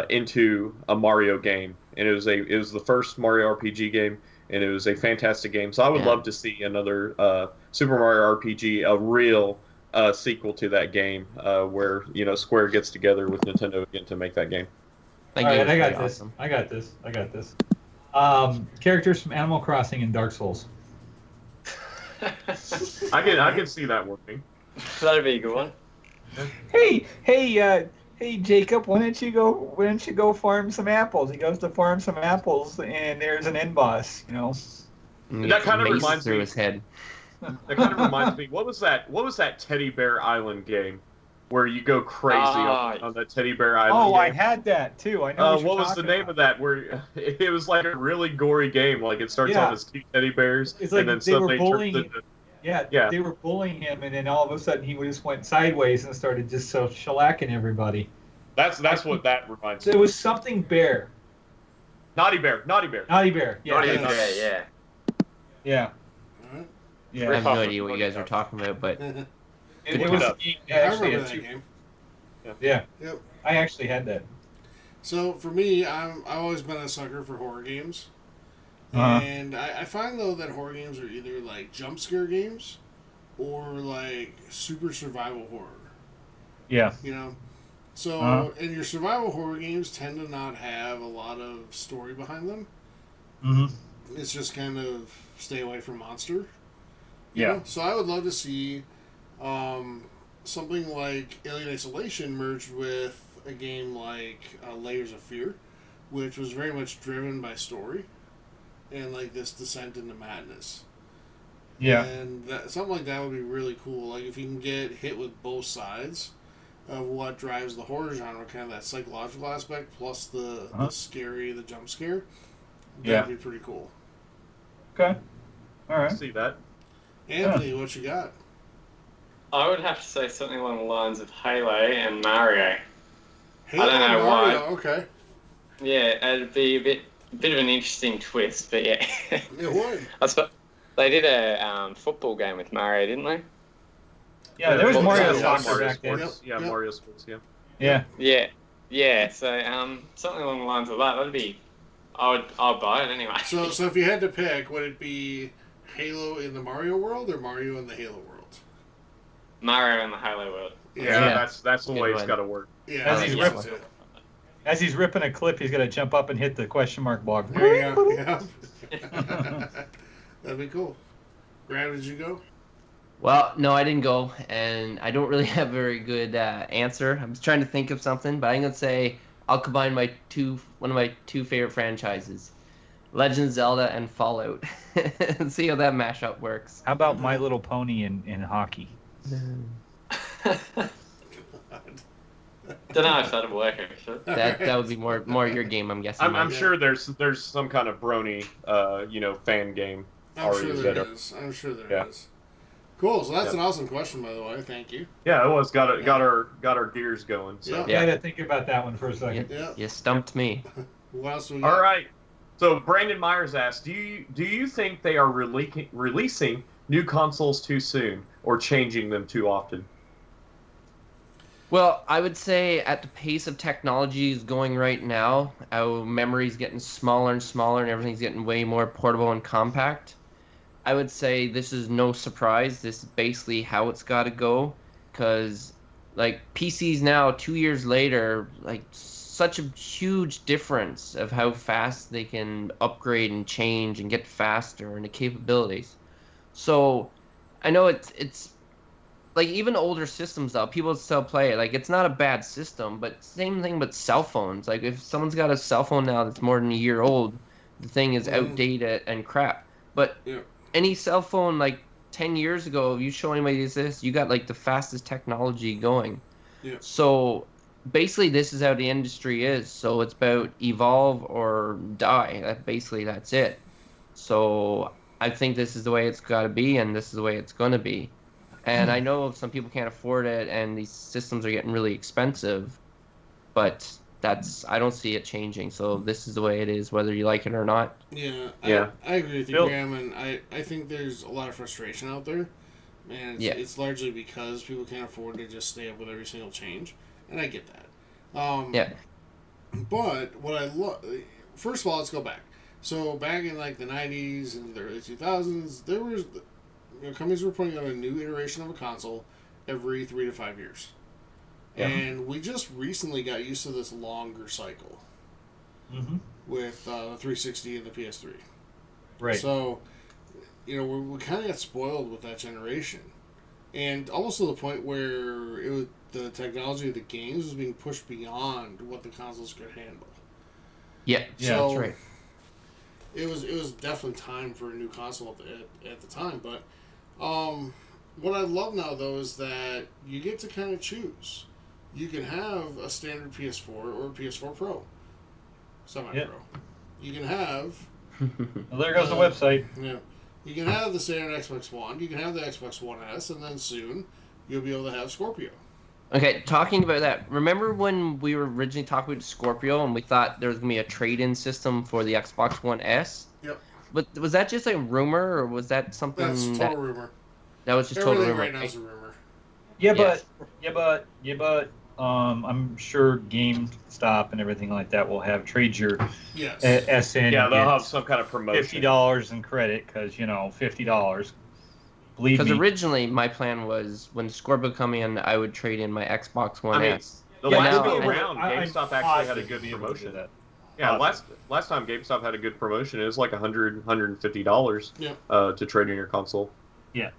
into a Mario game. And it was the first Mario RPG game, and it was a fantastic game. So I would love to see another Super Mario RPG, a real sequel to that game, where Square gets together with Nintendo again to make that game. All right, I got this. I got this. Characters from Animal Crossing and Dark Souls. I can see that working. That'd be a good one. Hey, Jacob, why don't you go farm some apples? He goes to farm some apples, and there's an end boss. That kind of reminds me. His head. That kind of reminds me. What was that Teddy Bear Island game where you go crazy on the Teddy Bear Island? Oh, game? I had that too. I know. What was the name of that? Where it was like a really gory game. Like it starts off as two teddy bears, it's like and then they were suddenly bullying. turns into. Yeah, they were bullying him, and then all of a sudden he just went sideways and started just shellacking everybody. That's what that reminds me. So it was something bear. Naughty Bear. Yeah. Naughty Bear, yeah. Yeah. I have no idea what you guys are talking about, but it was actually I remember a that two. game. Yeah. Yep. I actually had that. So for me, I've always been a sucker for horror games. And I find, though, that horror games are either, like, jump scare games or, like, super survival horror. Yeah. So, and your survival horror games tend to not have a lot of story behind them. Mm-hmm. It's just kind of stay away from monster. Yeah. So I would love to see something like Alien Isolation merged with a game like Layers of Fear, which was very much driven by story. And like this descent into madness. Yeah. And something like that would be really cool. Like if you can get hit with both sides of what drives the horror genre, kind of that psychological aspect plus the scary, the jump scare, that'd be pretty cool. Okay. All right. See that. Anthony, what you got? I would have to say something along the lines of Halo and Mario. Halo I don't know and Mario, why. Okay. Yeah, it'd be a bit of an interesting twist, but yeah. It would. I suppose they did a football game with Mario, didn't they? Yeah, there was Mario Soccer Soccer back then. Yeah, Mario Sports. Yeah. Yeah. So something along the lines of that. That'd be. I'll buy it anyway. So if you had to pick, would it be Halo in the Mario world or Mario in the Halo world? Mario in the Halo world. Yeah. That's the way it's got to work. Yeah. As he's ripping a clip, he's gonna jump up and hit the question mark block. There you go. Yeah. That'd be cool. Graham, did you go? Well, no, I didn't go, and I don't really have a very good answer. I'm just trying to think of something, but I'm gonna say I'll combine one of my two favorite franchises, Legend of Zelda and Fallout, and see how that mashup works. How about My Little Pony in hockey? Don't know if that'd work actually. That would be more your game, I'm guessing. I'm sure there's some kind of brony fan game. I'm sure there is. Cool. So that's an awesome question, by the way. Thank you. Yeah, it was got our gears going. So. Yeah. I had to think about that one for a second. Yeah. You stumped me. What else we got? All right. So Brandon Myers asked, do you think they are releasing new consoles too soon or changing them too often? Well, I would say at the pace of technology is going right now, our memory's getting smaller and smaller and everything's getting way more portable and compact. I would say this is no surprise. This is basically how it's got to go because, like, PCs now, 2 years later, like, such a huge difference of how fast they can upgrade and change and get faster and the capabilities. So I know it's like even older systems though, people still play it. Like it's not a bad system, but same thing with cell phones. Like if someone's got a cell phone now that's more than a year old, the thing is outdated and crap. But any cell phone like 10 years ago, if you show anybody this, you got like the fastest technology going. Yeah. So basically this is how the industry is. So it's about evolve or die. That's it. So I think this is the way it's got to be, and this is the way it's going to be. And I know some people can't afford it, and these systems are getting really expensive, but I don't see it changing. So this is the way it is, whether you like it or not. Yeah, Yeah. I agree with you, Bill. Graham, and I think there's a lot of frustration out there, and it's largely because people can't afford to just stay up with every single change, and I get that. But what I love, first of all, let's go back. So back in like the 90s and the early 2000s, there was companies were putting out a new iteration of a console every 3 to 5 years. Yeah. And we just recently got used to this longer cycle with the 360 and the PS3. Right. So, we kind of got spoiled with that generation. And almost to the point where the technology of the games was being pushed beyond what the consoles could handle. Yeah, so that's right. It was definitely time for a new console at the time, but what I love now though is that you get to kind of choose. You can have a standard PS4 or a PS4 Pro, semi-pro. You can have. Well, there goes the website. Yeah, you can have the standard Xbox One. You can have the Xbox One S, and then soon you'll be able to have Scorpio. Okay, talking about that, remember when we were originally talking about Scorpio and we thought there was going to be a trade-in system for the Xbox One S? Yep. But was that just a rumor, or was that something That's total rumor. That was just total rumor? Right now is a rumor. But I'm sure GameStop and everything like that will have trade your yes. S in. Yeah, they'll have some kind of promotion. $50 in credit because, $50. Believe me. Because originally my plan was when Scorpio come in, I would trade in my Xbox One S. The last go around, GameStop actually had a good promotion. Yeah, last time GameStop had a good promotion, it was like $150 to trade in your console. Yeah.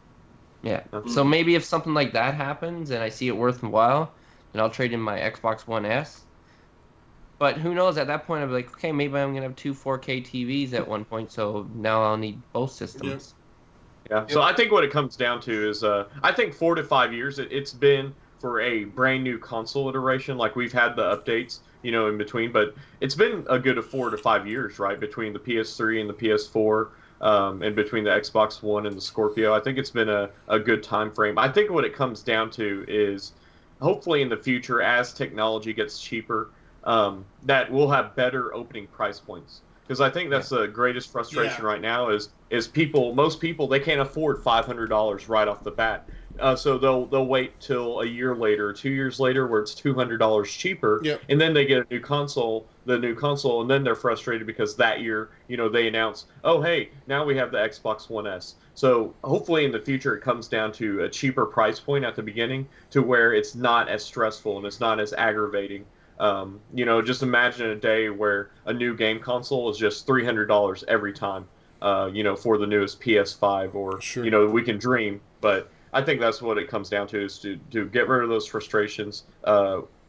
Yeah. So maybe if something like that happens and I see it worthwhile, then I'll trade in my Xbox One S. But who knows? At that point, I'll be like, okay, maybe I'm going to have two 4K TVs at one point, so now I'll need both systems. Yeah. So I think what it comes down to is, I think 4 to 5 years, it's been for a brand new console iteration. Like we've had the updates, in between, but it's been a good 4 to 5 years, right, between the PS3 and the PS4. And between the Xbox One and the Scorpio, I think it's been a good time frame. I think what it comes down to is, hopefully in the future, as technology gets cheaper, that we'll have better opening price points. Because I think that's the greatest frustration right now is most people, they can't afford $500 right off the bat. So they'll wait till a year later, 2 years later, where it's $200 cheaper, and then they get the new console, and then they're frustrated because that year, they announce, oh hey, now we have the Xbox One S. So hopefully in the future it comes down to a cheaper price point at the beginning, to where it's not as stressful and it's not as aggravating. Just imagine a day where a new game console is just $300 every time, for the newest PS5 or, we can dream, but I think that's what it comes down to, is to get rid of those frustrations,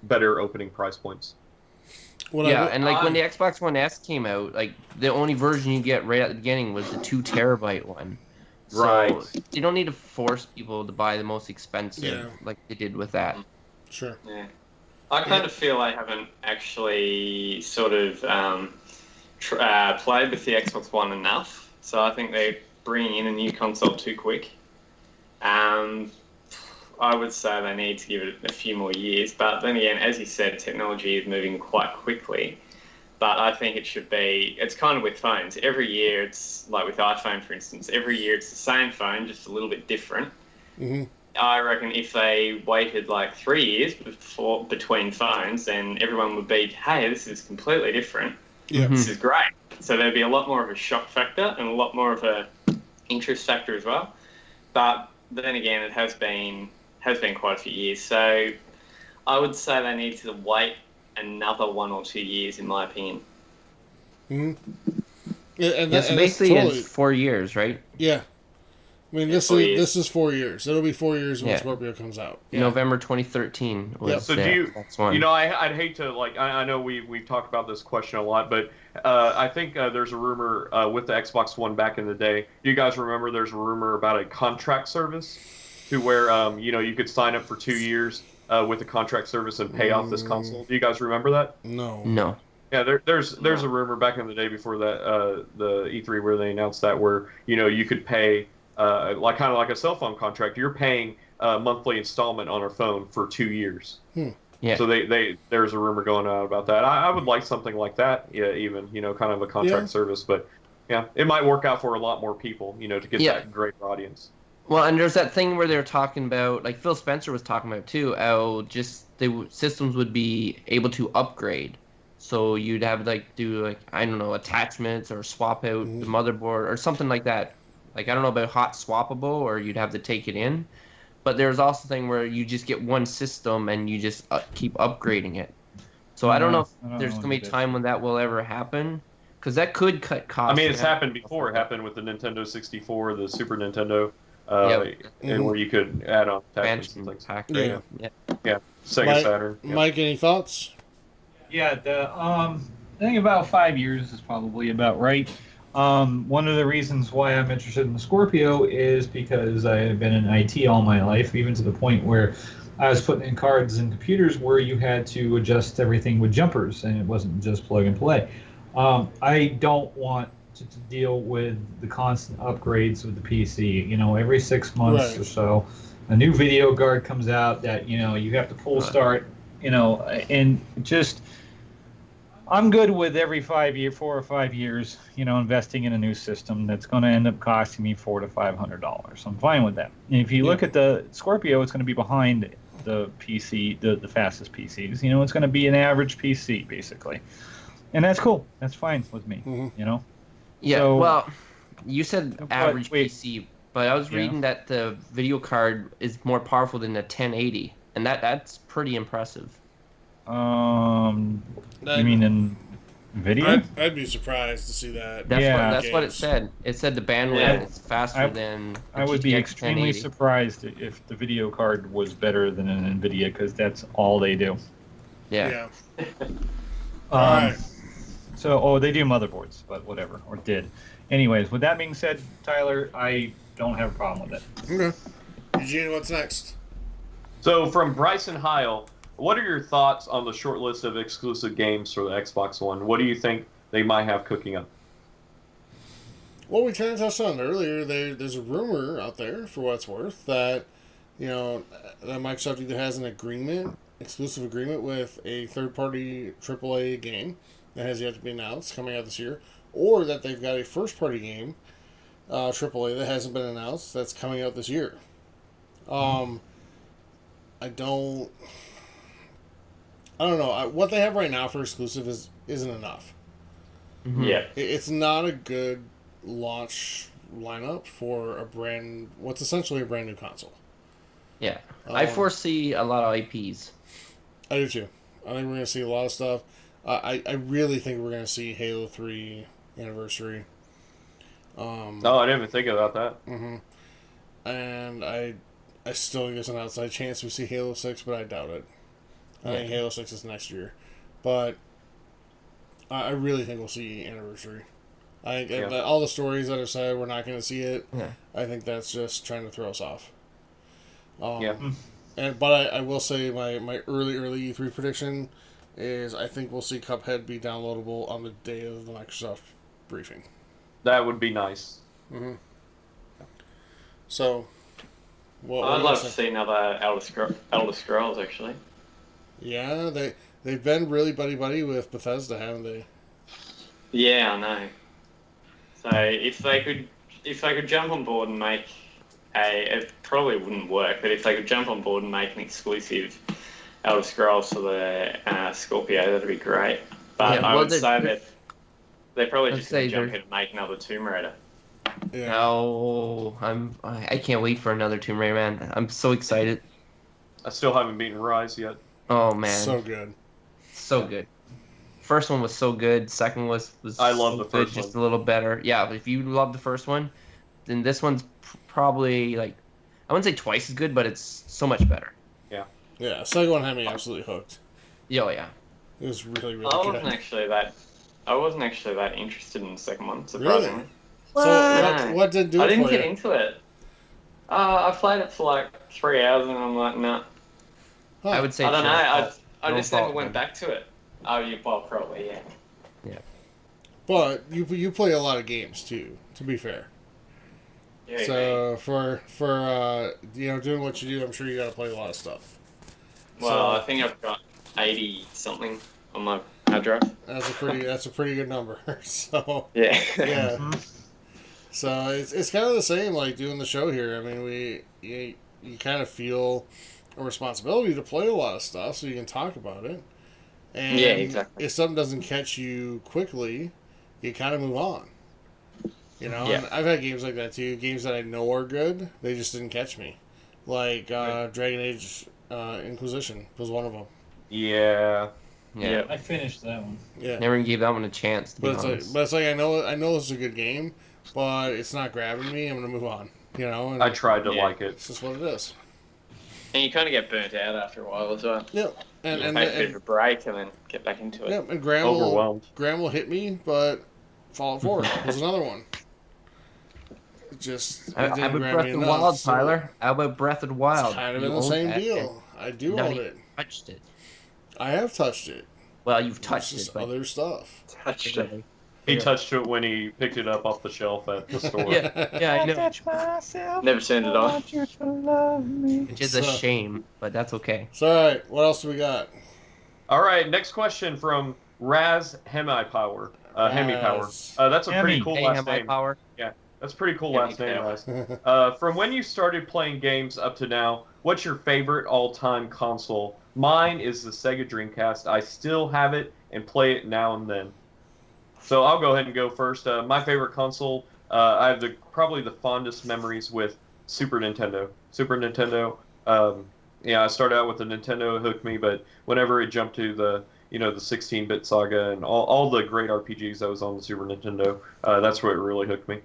better opening price points. When the Xbox One S came out, like the only version you get right at the beginning was the 2 terabyte one. So right. You don't need to force people to buy the most expensive like they did with that. Sure. Yeah. I kind of feel I haven't actually sort of played with the Xbox One enough. So I think they're bringing in a new console too quick. I would say they need to give it a few more years. But then again, as you said, technology is moving quite quickly. But I think it's kind of with phones. Every year, it's like with iPhone, for instance, every year it's the same phone, just a little bit different. Mm-hmm. I reckon if they waited like 3 years between phones, then everyone would be, hey, this is completely different. Yeah. This is great. So there'd be a lot more of a shock factor and a lot more of a interest factor as well. But then again, it has been quite a few years. So I would say they need to wait another 1 or 2 years, in my opinion. Mm-hmm. Yeah, so basically totally, it's 4 years, right? Yeah. I mean, this is 4 years. It'll be 4 years when Scorpio comes out. Yeah. November 2013 was So do you, you know, I'd hate to, like, I know we've talked about this question a lot, but I think there's a rumor with the Xbox One back in the day. Do you guys remember there's a rumor about a contract service to where, you know, you could sign up for 2 years with a contract service and pay off this console? Do you guys remember that? No. Yeah, there's a rumor back in the day before that the E3 where they announced that where, you know, you could pay like kind of like a cell phone contract. You're paying a monthly installment on our phone for 2 years. Yeah. So there's a rumor going on about that. I would like something like that. Yeah, even, you know, kind of a contract service, but yeah, it might work out for a lot more people, you know, to get that greater audience. Well, and there's that thing where they were talking about, like Phil Spencer was talking about too, how just the systems would be able to upgrade. So you'd have do I don't know, attachments or swap out the motherboard or something like that. Like I don't know about hot swappable, or you'd have to take it in. But there's also a thing where you just get one system and you just keep upgrading it. So I don't know if there's gonna be a time when that will ever happen, because that could cut costs. I mean, it's happened before. It happened with the Nintendo 64, the Super Nintendo, and where you could add on attachments and things. Yeah. Sega Saturn. Mike, any thoughts? Yeah, I think about 5 years is probably about right. One of the reasons why I'm interested in the Scorpio is because I have been in IT all my life, even to the point where I was putting in cards and computers where you had to adjust everything with jumpers, and it wasn't just plug and play. I don't want to deal with the constant upgrades with the PC. You know, every 6 months or so, a new video card comes out that, you know, you have to full start, you know, and just... I'm good with every 4 or 5 years, you know, investing in a new system that's going to end up costing me $400 to $500. I'm fine with that. And if you look at the Scorpio, it's going to be behind the PC, the fastest PCs. You know, it's going to be an average PC basically, and that's cool. That's fine with me. You know. Yeah. So, well, you said average PC, but I was reading that the video card is more powerful than the 1080, and that's pretty impressive. You mean in video? I'd be surprised to see that. That's what it said. It said the bandwidth is faster than. I would be extremely surprised if the video card was better than an NVIDIA, because that's all they do. Yeah. All right. So, they do motherboards, but whatever, or did. Anyways, with that being said, Tyler, I don't have a problem with it. Okay. Eugene, what's next? So, from Bryson Heil, what are your thoughts on the short list of exclusive games for the Xbox One? What do you think they might have cooking up? Well, we kind of touched on it earlier. There's a rumor out there, for what it's worth, that, you know, that Microsoft either has an exclusive agreement with a third-party AAA game that has yet to be announced, coming out this year, or that they've got a first-party game, AAA, that hasn't been announced, that's coming out this year. I don't know. What they have right now for exclusive isn't enough. Yeah. It's not a good launch lineup for what's essentially a brand new console. Yeah. I foresee a lot of IPs. I do too. I think we're going to see a lot of stuff. I really think we're going to see Halo 3 Anniversary. I didn't even think about that. And I still think there's an outside chance we see Halo 6, but I doubt it. I think Halo 6 is next year. But I really think we'll see Anniversary. I think that all the stories that are said, we're not going to see it. Yeah. I think that's just trying to throw us off. But I will say my early E3 prediction is I think we'll see Cuphead be downloadable on the day of the Microsoft briefing. That would be nice. So, I'd love to see another Elder Scrolls, actually. Yeah, they've been really buddy with Bethesda, haven't they? Yeah, I know. So if they could jump on board and make it probably wouldn't work, but if they could jump on board and make an exclusive Elder Scrolls for the Scorpio, that'd be great. But I would say that they're probably just going to jump in and make another Tomb Raider. Yeah. No, I can't wait for another Tomb Raider, man. I'm so excited. I still haven't beaten Rise yet. Oh man, so good. so good. First one was so good. Second was I love so the good, first just one. a little better. Yeah, but if you love the first one, then this one's probably like, I wouldn't say twice as good, but it's so much better. Yeah. Yeah, second one had me absolutely hooked. Oh yeah. It was really, really I good. wasn't actually that interested in the second one, surprisingly. Really? So what did do it I didn't for get you? into it. I played it for like 3 hours and I'm like, nah. Huh. I would say I don't know. I no just never fault, went man. back to it. Oh, you well, probably, yeah. Yeah. But you play a lot of games too, to be fair. Yeah, So for doing what you do, I'm sure you got to play a lot of stuff. well, So I think I've got 80 something on my hard drive. that's a pretty good number. So Yeah. yeah. Mhm. So it's kind of the same like doing the show here. I mean, you kind of feel a responsibility to play a lot of stuff so you can talk about it. And Yeah, exactly. if something doesn't catch you quickly, you kind of move on. You know, Yeah. and I've had games like that too. Games that I know are good, they just didn't catch me. Like Dragon Age Inquisition was one of them. Yeah. Yeah. I finished that one. Yeah, Never gave that one a chance, to be but honest. it's like I know it's a good game, but it's not grabbing me. I'm gonna move on. You know, and I tried to Yeah. like it. it's just what it is. And you kind of get burnt out after a while as well. Yeah, and You and, take a bit and of a break and then get back into it. yeah, and Graham Overwhelmed. will hit me, but Fallout 4 was another one. It How didn't about grab Breath me of the enough. Wild, So Tyler? How about Breath of the Wild? it's kind of You in the own same that, deal. I do Not own even it. touched it. I have touched it. Well, you've It's touched just it, but other stuff. Touched it. He Yeah. touched it when he picked it up off the shelf at the store. yeah, I know. Never turned it on. Which is a So- shame, but that's okay. So, all right, what else do we got? All right, next question from Raz Hemipower. Hemipower. Raz. That's a pretty Hemi. cool Hey, last have my name. power. That's a pretty cool last name, Hemipower. Raz. From when you started playing games up to now, what's your favorite all-time console? Mine is the Sega Dreamcast. I still have it and play it now and then. So I'll go ahead and go first. My favorite console, I have probably the fondest memories with Super Nintendo. Super Nintendo. I started out with the Nintendo, it hooked me, but whenever it jumped to the 16-bit saga and all the great RPGs that was on the Super Nintendo, that's where it really hooked me.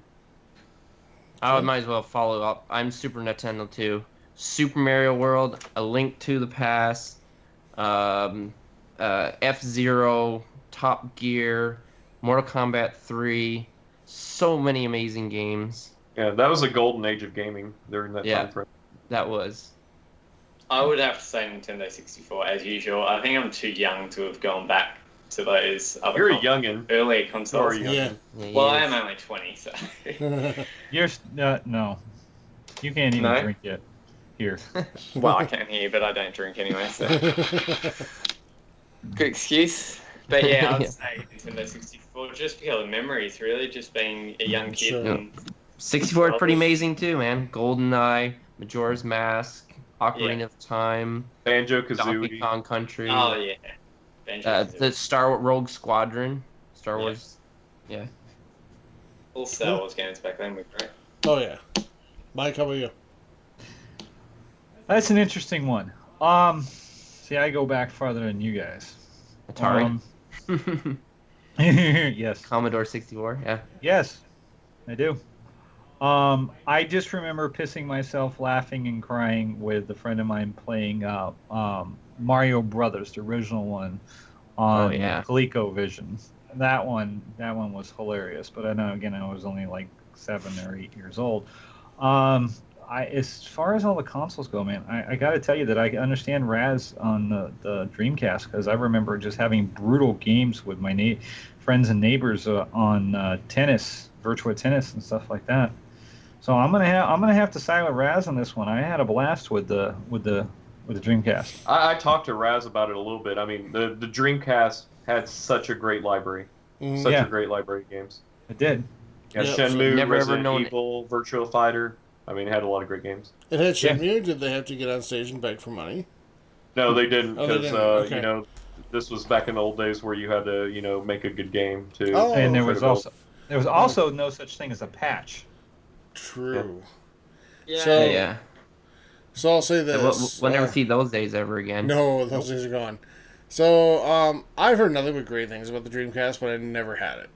I might as well follow up. I'm Super Nintendo too. Super Mario World, A Link to the Past, F-Zero, Top Gear, Mortal Kombat 3. So many amazing games. Yeah, that was a golden age of gaming during that time frame. That was. I would have to say Nintendo 64 as usual. I think I'm too young to have gone back to those other You're a youngin'. earlier consoles. Sorry, Yeah. Yeah, Well, I yes. am only 20, so. You're no. You can't even No? drink yet. Here. Well, I can hear, but I don't drink anyway, so. Good excuse. But yeah, I would say Nintendo 64 just because of memories, really. Just being a young kid. Sure. And 64 is pretty amazing too, man. GoldenEye, Majora's Mask, Ocarina of Time, Donkey Banjo-Kazooie. Kong Country, Oh, yeah. the Star Wars Rogue Squadron, Star Yeah. Wars. Yeah. All Star Wars games back then were great. Oh yeah, Mike, how about you? That's an interesting one. See, I go back farther than you guys. Atari. Yes. Commodore 64, yeah. Yes, I do. I just remember pissing myself laughing and crying with a friend of mine playing Mario Brothers, the original one, on ColecoVision. That one was hilarious. But I know, again, I was only like 7 or 8 years old. As far as all the consoles go, man, I got to tell you that I understand Raz on the Dreamcast, because I remember just having brutal games with my friends and neighbors on tennis, Virtua Tennis, and stuff like that. So I'm gonna have to side with Raz on this one. I had a blast with the Dreamcast. I talked to Raz about it a little bit. I mean, the Dreamcast had such a great library. Such a great library of games. It did. Yeah, Yep. Shenmue, Never ever Resident known Evil, Virtua Fighter. I mean, it had a lot of great games. It had Shenmue. Did they have to get on stage and beg for money? No, they didn't, Oh, they because didn't. Okay. this was back in the old days where you had to make a good game too. Oh. And there for was the also no such thing as a patch. True. Yeah. So- Yeah. So I'll say this. We'll never see those days ever again. No, those days are gone. So, I've heard nothing but great things about the Dreamcast, but I never had it.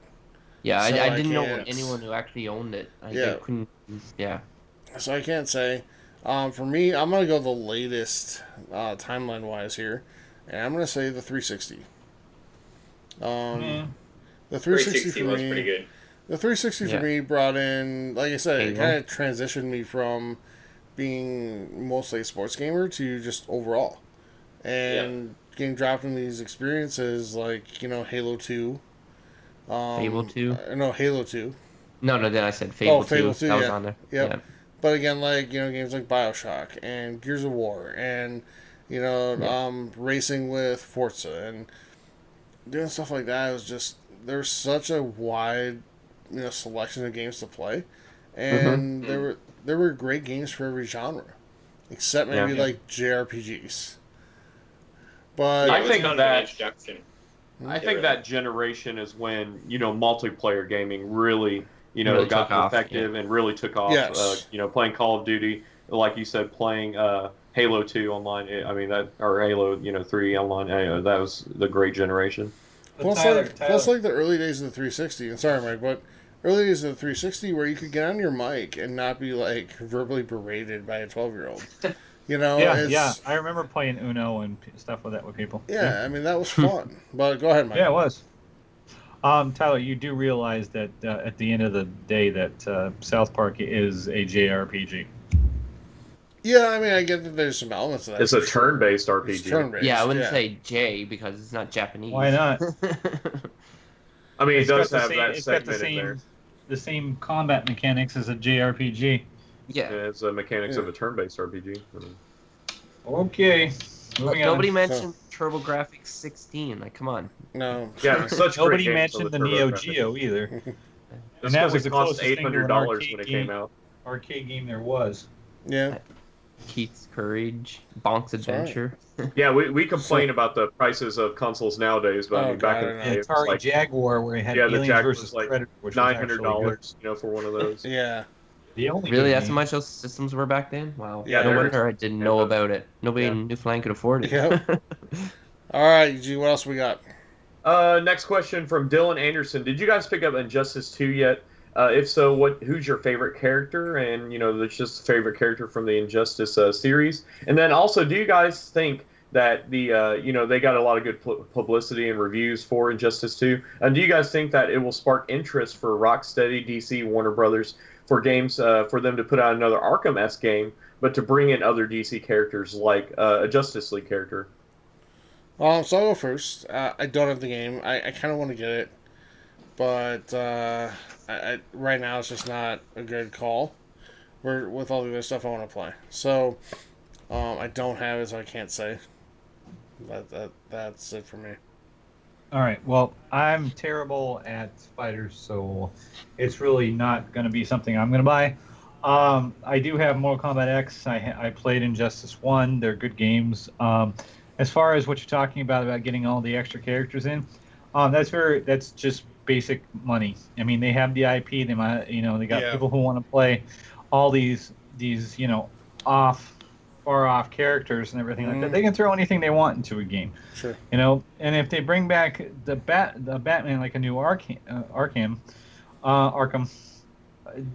Yeah, So I didn't know can't- anyone who actually owned it. Yeah. I couldn't. Yeah. So I can't say. For me, I'm gonna go the latest timeline wise here, and I'm gonna say the 360. The 360 for was me, pretty good. the 360 for me brought in, like I said, it Halo. kind of transitioned me from being mostly a sports gamer to just overall, and getting dropped in these experiences like Halo 2. Fable 2? No, Halo 2. No, then I said Fable 2. Fable 2, That was yeah. on there. Yep. Yeah. But again, like, games like Bioshock and Gears of War and, racing with Forza and doing stuff like that, it was just, there's such a wide, selection of games to play. And there were great games for every genre. Except maybe like JRPGs. But I think that introduction. I think that generation is when multiplayer gaming really Really got took off, effective and really took off. Yes. Playing Call of Duty, like you said, playing Halo 2 online. I mean or Halo 3 online. That was the great generation. Plus, like the early days of the 360. And sorry, Mike, but early days of the 360 where you could get on your mic and not be like verbally berated by a 12-year-old. Yeah. I remember playing Uno and stuff with that with people. Yeah, I mean that was fun. But go ahead, Mike. Yeah, it was. Tyler, you do realize that at the end of the day that South Park is a JRPG. Yeah, I mean I get that there's some elements of that. It's a turn-based RPG. It's turn-based. Yeah, I wouldn't say J because it's not Japanese. Why not? I mean, it It's does got the have same- that it's got the segment in same- there. The same combat mechanics as a JRPG. Yeah. It's the mechanics of a turn-based RPG. Okay. But Moving on. nobody mentioned TurboGrafx 16. Like, come on. No. Yeah, such Nobody great games on mentioned the Turbo Neo Graphics. Geo either. That's And that because was it the cost closest thing to an $800 arcade when it game. came out. Arcade game there was. Yeah. Keith's Courage, Bonk's Adventure. Yeah, we complain about the prices of consoles nowadays, but I mean, back in the day, it was Atari like Jaguar, where it had the Aliens Jag versus was like Predator, which was actually good. $900, for one of those. Yeah. The only Really? good That's how game. much those systems were back then? Wow. Yeah, No they're- wonder I didn't know about it. Nobody in Newfoundland could afford it. Yep. All right, G. What else we got? Next question from Dylan Anderson. Did you guys pick up Injustice 2 yet? If so, who's your favorite character? And, that's just favorite character from the Injustice series. And then also, do you guys think that they got a lot of good publicity and reviews for Injustice 2? And do you guys think that it will spark interest for Rocksteady, DC, Warner Brothers for games, for them to put out another Arkham-esque game, but to bring in other DC characters like a Justice League character? So I'll go first. I don't have the game. I kind of want to get it, but I right now it's just not a good call. With all the other stuff I want to play. So I don't have it, so I can't say. That's it for me. All right. Well, I'm terrible at fighters, so it's really not going to be something I'm going to buy. I do have Mortal Kombat X. I played Injustice 1. They're good games. As far as what you're talking about getting all the extra characters in, that's just basic money. I mean, they have the IP. They might, they got people who want to play all these far off characters and everything like that. They can throw anything they want into a game. Sure. And if they bring back the Batman, like a new Arkham,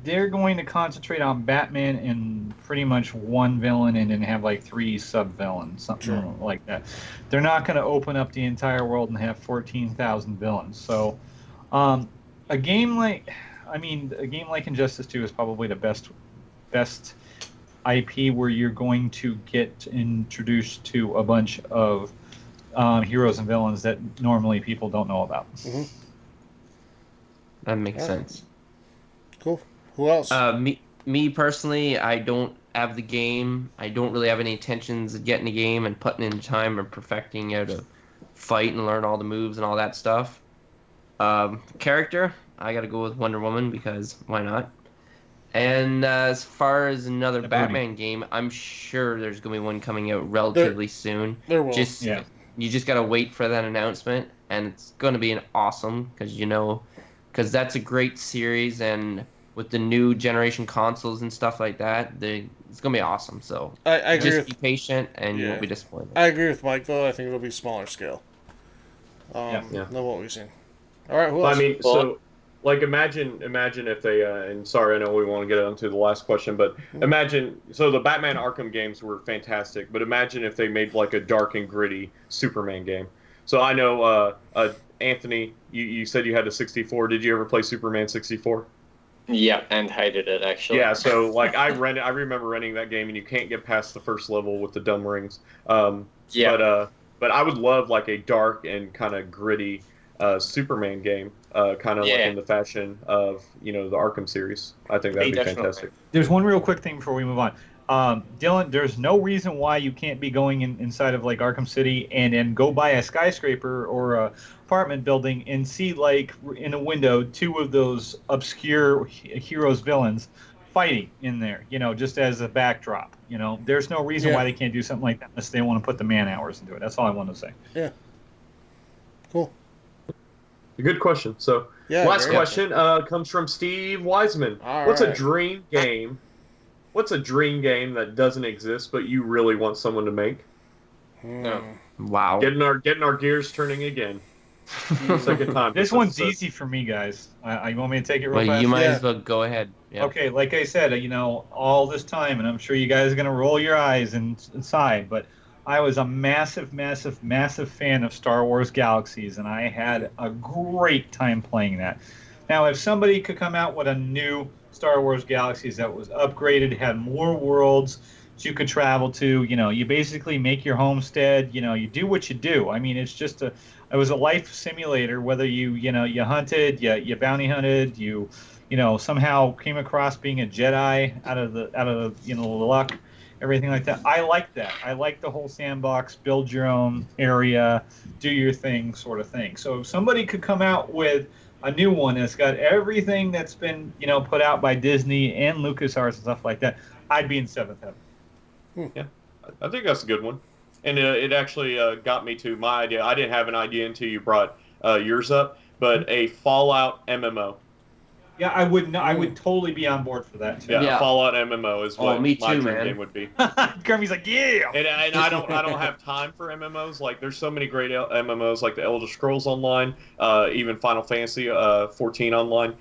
they're going to concentrate on Batman and pretty much one villain and then have like 3 sub-villains, something like that. They're not going to open up the entire world and have 14,000 villains. So a game like Injustice 2 is probably the best IP where you're going to get introduced to a bunch of heroes and villains that normally people don't know about. Mm-hmm. That makes sense. Cool. Who else? Me personally, I don't have the game. I don't really have any intentions of getting the game and putting in time and perfecting how to fight and learn all the moves and all that stuff. Character, I gotta go with Wonder Woman because why not? And as far as another Batman game, I'm sure there's gonna be one coming out relatively soon. There will. You just gotta wait for that announcement, and it's gonna be awesome because that's a great series, and with the new generation consoles and stuff like that, it's gonna be awesome. So I agree. Just be patient, and you won't be disappointed. I agree with Mike though. I think it'll be smaller scale. Than what we've seen. All right, I mean, so like imagine if they and sorry, I know we want to get onto the last question, but imagine the Batman Arkham games were fantastic, but imagine if they made like a dark and gritty Superman game. So I know Anthony, you said you had a 64. Did you ever play Superman 64? Yeah, and hated it actually. Yeah, so like I remember renting that game, and you can't get past the first level with the dumb rings. But I would love like a dark and kind of gritty Superman game, kind of like in the fashion of the Arkham series. I think that'd be fantastic. There's one real quick thing before we move on. Dylan, there's no reason why you can't be going inside of like Arkham City and go by a skyscraper or a apartment building and see like in a window 2 of those obscure heroes villains fighting in there, just as a backdrop. There's no reason why they can't do something like that unless they want to put the man hours into it. That's all I want to say. Yeah. Cool. A good question. So last question comes from Steve Wiseman. What's a dream game? What's a dream game that doesn't exist but you really want someone to make? Wow. Getting our gears turning again. Second time. This one's easy for me, guys. You want me to take it real fast? You might as well go ahead. Yeah. Okay, like I said, all this time, and I'm sure you guys are going to roll your eyes and sigh, but I was a massive, massive, massive fan of Star Wars Galaxies, and I had a great time playing that. Now, if somebody could come out with a new Star Wars Galaxies that was upgraded, had more worlds that you could travel to, you basically make your homestead, you do what you do. I mean, it's just it was a life simulator, whether you hunted, you bounty hunted, you somehow came across being a Jedi out of the luck, everything like that. I like that. I like the whole sandbox, build your own area, do your thing sort of thing. So if somebody could come out with a new one that's got everything that's been put out by Disney and LucasArts and stuff like that, I'd be in seventh heaven. Yeah, I think that's a good one. And it actually got me to my idea. I didn't have an idea until you brought yours up, but a Fallout MMO. Yeah, I would totally be on board for that too. Yeah, a Fallout MMO is what my dream game would be. Kirby's like, yeah. And I don't have time for MMOs. Like, there's so many great MMOs, like the Elder Scrolls Online, even Final Fantasy 14 Online.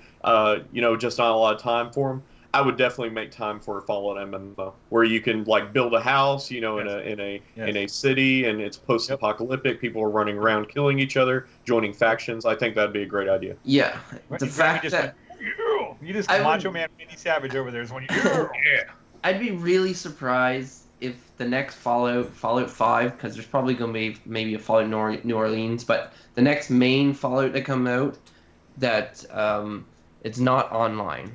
Just not a lot of time for them. I would definitely make time for a Fallout MMO where you can like build a house, in a city, and it's post-apocalyptic. People are running around killing each other, joining factions. I think that'd be a great idea. Yeah, the fact that you just Macho Man Randy Savage over there is when I'd be really surprised if the next Fallout 5, because there's probably going to be maybe a Fallout New Orleans, but the next main Fallout that come out that it's not online.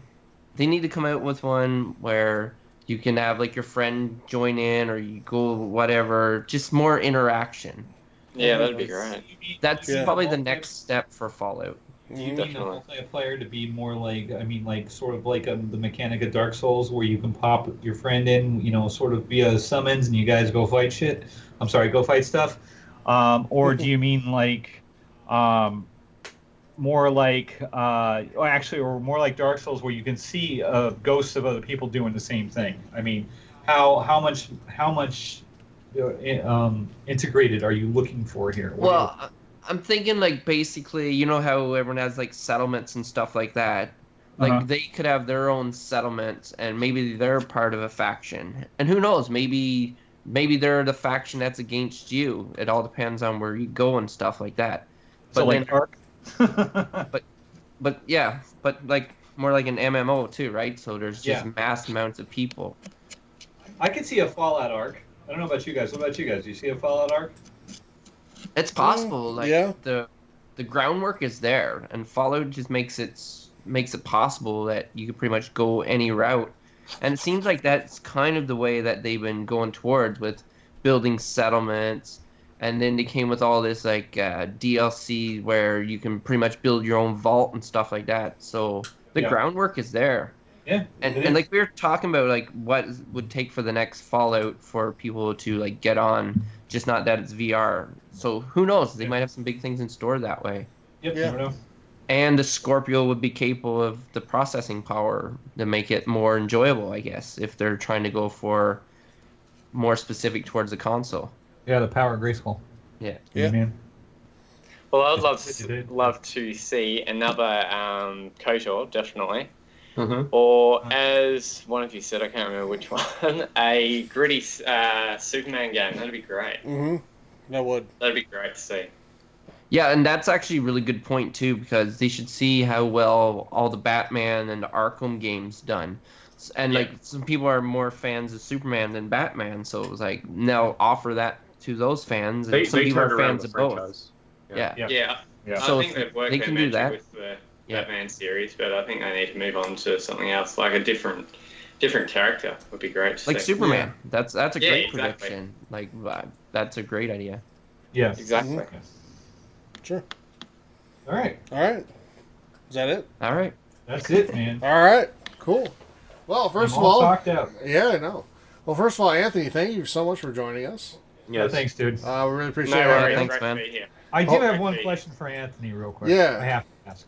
They need to come out with one where you can have like your friend join in, or you go whatever, just more interaction. Yeah, that'd be great. That's probably the next step for Fallout. Do you need a multiplayer to be more like, sort of like the mechanic of Dark Souls, where you can pop your friend in, sort of via summons, and you guys go fight shit? Go fight stuff. Or do you mean like, more like, or more like Dark Souls, where you can see ghosts of other people doing the same thing? I mean, how much integrated are you looking for here? Well, I'm thinking like basically, how everyone has like settlements and stuff like that. Like they could have their own settlements, and maybe they're part of a faction. And who knows? Maybe they're the faction that's against you. It all depends on where you go and stuff like that. But so like Ark. but like more like an MMO too, right? So there's just mass amounts of people. I could see a Fallout Ark. I don't know about you guys. What about you guys? Do you see a Fallout Ark? It's possible. The groundwork is there, and Fallout just makes it possible that you can pretty much go any route. And it seems like that's kind of the way that they've been going towards with building settlements. And then they came with all this like DLC where you can pretty much build your own vault and stuff like that. So the groundwork is there. Yeah. And like we were talking about like what would take for the next Fallout for people to like get on, just not that it's VR. So who knows? They might have some big things in store that way. Yep. Yeah. Never know. And the Scorpio would be capable of the processing power to make it more enjoyable, I guess, if they're trying to go for more specific towards the console. Yeah, the power Grayskull. Yeah. Yeah. Man. Well, I'd love to see another KOTOR, definitely. Mm-hmm. Or, as one of you said, I can't remember which one, a gritty Superman game. That'd be great. Mm-hmm. That would. That'd be great to see. Yeah, and that's actually a really good point too, because they should see how well all the Batman and the Arkham games done. And like some people are more fans of Superman than Batman, so it was like now offer that to those fans, and some people are fans of both. Yeah. So I think they've worked they can do that with the Batman series, but I think they need to move on to something else, like a different character would be great. Like see. Superman. That's a great exactly. prediction. Like that's a great idea. Yeah, exactly. Mm-hmm. Sure. All right. Is that it? All right. That's it, man. All right. Cool. Well, first of all, talked out. Yeah, I know. Well, first of all, Anthony, thank you so much for joining us. Yeah, thanks, dude. We really appreciate No it. worries. Thanks, Great man. to be here. I do have one question for Anthony, real quick. Yeah. I have to ask.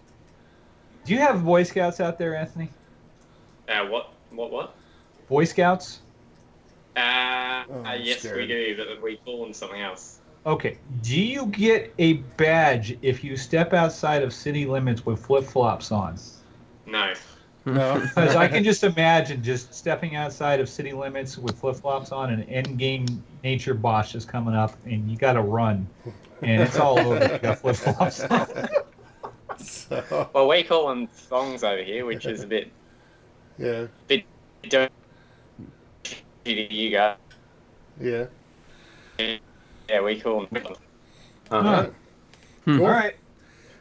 Do you have Boy Scouts out there, Anthony? What? Boy Scouts? Yes, scared. we do, but we call them something else. Okay. Do you get a badge if you step outside of city limits with flip-flops on? No. No. Because I can just imagine just stepping outside of city limits with flip-flops on, and endgame nature boss is coming up, and you got to run, and it's all over. You got flip-flops on. Well, we call them thongs over here, which is a bit dirty to you guys. Yeah. Yeah, we call them. All right. Cool. All right.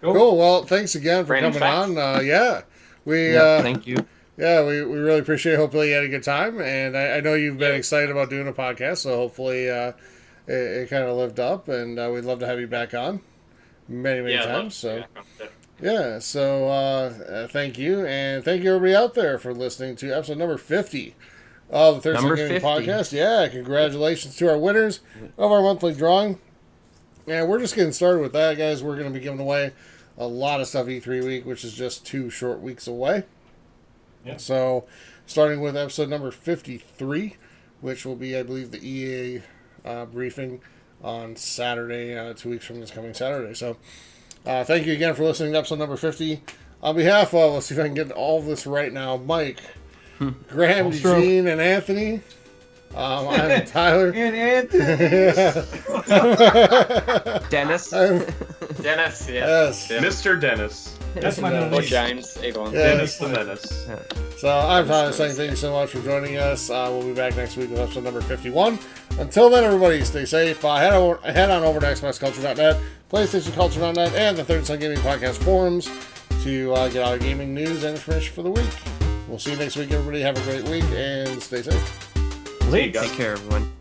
Cool. Well, thanks again for Random coming facts. on. We thank you. Yeah, we really appreciate it. Hopefully you had a good time, and I know you've been excited about doing a podcast, so hopefully it kind of lived up, and we'd love to have you back on many times. So thank you, and thank you everybody out there for listening to episode number 50 of the Thursday Gaming Podcast. Yeah, congratulations to our winners of our monthly drawing. And we're just getting started with that, guys. We're going to be giving away a lot of stuff E3 week, which is just 2 short weeks away. Yeah. So, starting with episode number 53, which will be, I believe, the EA briefing on Saturday, 2 weeks from this coming Saturday. So, thank you again for listening to episode number 50. On behalf of, let's see if I can get all of this right now, Mike, Graham, Eugene, and Anthony. I'm Tyler. And Anthony. Dennis. Dennis, Yes. Mr. Dennis. That's my name. Or James, either one. Dennis the Menace. So I'm Tyler saying thank you so much for joining us. We'll be back next week with episode number 51. Until then, everybody, stay safe. Head on over to xboxculture.net, PlayStationCulture.net, and the Third Son Gaming Podcast forums to get all your gaming news and information for the week. We'll see you next week, everybody. Have a great week and stay safe. Take Take care, everyone.